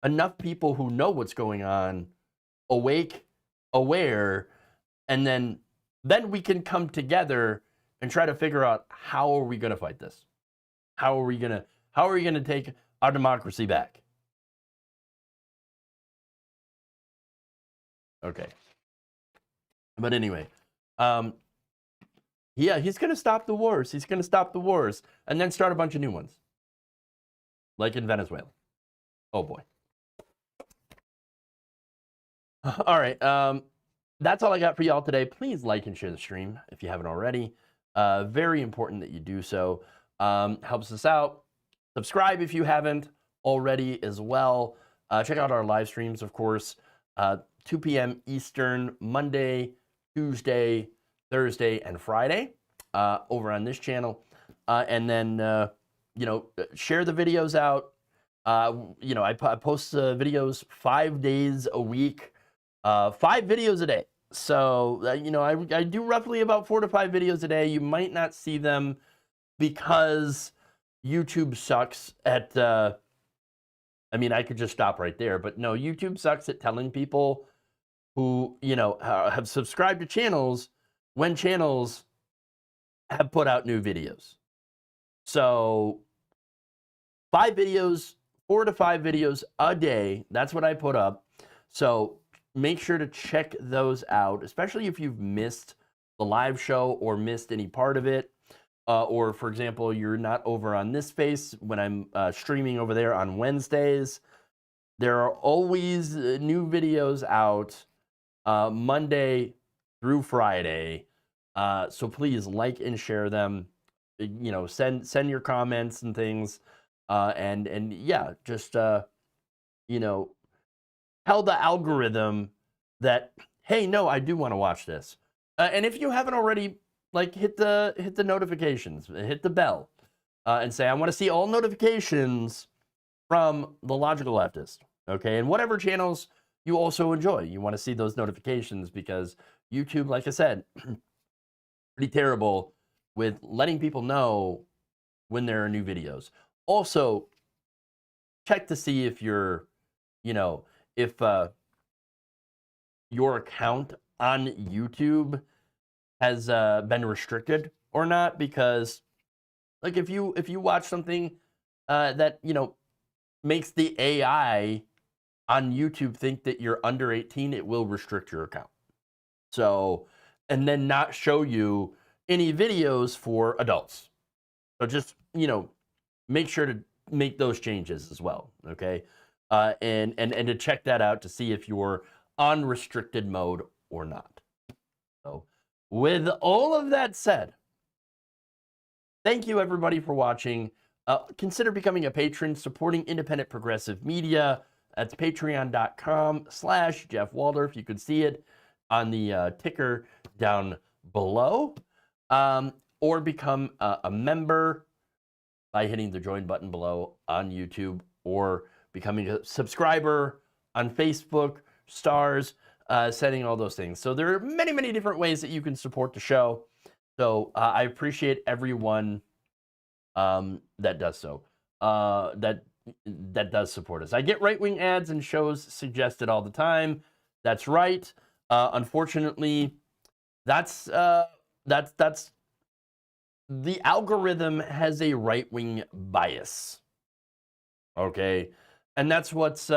enough people who know what's going on awake, aware, and then we can come together and try to figure out how are we going to fight this? How are we going to take our democracy back? Okay. But anyway, yeah, he's going to stop the wars. He's going to stop the wars and then start a bunch of new ones. Like in Venezuela. Oh boy. All right. That's all I got for y'all today. Please like and share the stream if you haven't already. Very important that you do so. Helps us out. Subscribe if you haven't already as well. Check out our live streams, of course. 2 p.m. Eastern, Monday, Tuesday, Thursday, and Friday over on this channel. And then, share the videos out. I post videos 5 days a week, 5 videos a day. So, I do roughly about 4 to 5 videos a day. You might not see them because YouTube sucks at, I could just stop right there. But no, YouTube sucks at telling people who, have subscribed to channels when channels have put out new videos. So 4 to 5 videos a day, that's what I put up. So make sure to check those out, especially if you've missed the live show or missed any part of it. Or, for example, you're not over on this space when I'm streaming over there on Wednesdays. There are always new videos out Monday through Friday. So please like and share them. Send your comments and things. And yeah, just, tell the algorithm that, hey, no, I do want to watch this. And if you haven't already, hit the notifications, hit the bell, and say, I want to see all notifications from the Logical Leftist. Okay, and whatever channels you also enjoy, you want to see those notifications because YouTube, like I said, pretty terrible with letting people know when there are new videos. Also, check to see if your account on YouTube has been restricted or not, because if you watch something that makes the AI on YouTube think that you're under 18, it will restrict your account. So, and then not show you any videos for adults. So just make sure to make those changes as well. Okay, and to check that out to see if you're on restricted mode or not. So, with all of that said, thank you everybody for watching. Consider becoming a patron, supporting independent progressive media, That's patreon.com/Jeff Waldorf. You can see it on the ticker down below, or become a member by hitting the join button below on YouTube, or becoming a subscriber on Facebook, stars, setting all those things. So there are many, many different ways that you can support the show. So I appreciate everyone that does so, that does support us. I get right-wing ads and shows suggested all the time. That's right. Unfortunately, that's the algorithm has a right-wing bias. Okay, and that's what's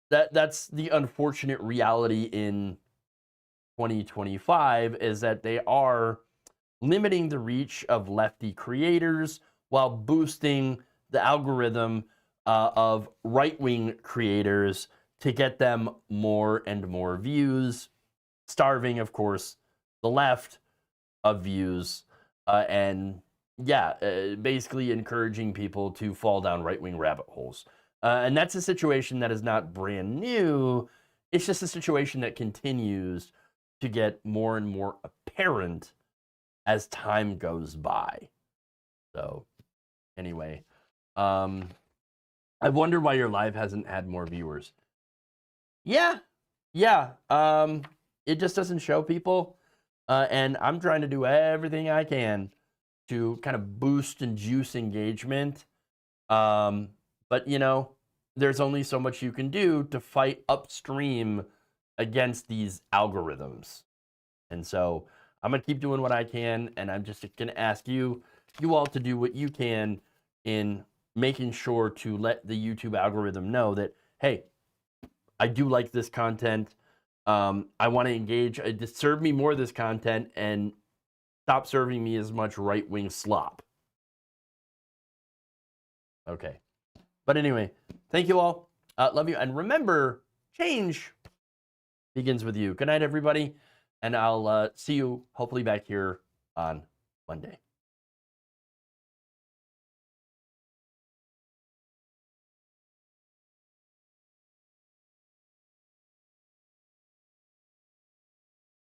that's the unfortunate reality in 2025, is that they are limiting the reach of lefty creators while boosting the algorithm of right-wing creators to get them more and more views, starving, of course, the left of views, and basically encouraging people to fall down right-wing rabbit holes. And that's a situation that is not brand new. It's just a situation that continues to get more and more apparent as time goes by. So anyway, I wonder why your live hasn't had more viewers. Yeah. It just doesn't show people. And I'm trying to do everything I can to kind of boost and juice engagement. But, you know, there's only so much you can do to fight upstream against these algorithms. And so I'm going to keep doing what I can, and I'm just going to ask you all to do what you can in making sure to let the YouTube algorithm know that, hey, I do like this content. I want to engage. Serve me more of this content and stop serving me as much right-wing slop. Okay. But anyway, thank you all. Love you. And remember, change begins with you. Good night, everybody. And I'll see you hopefully back here on Monday.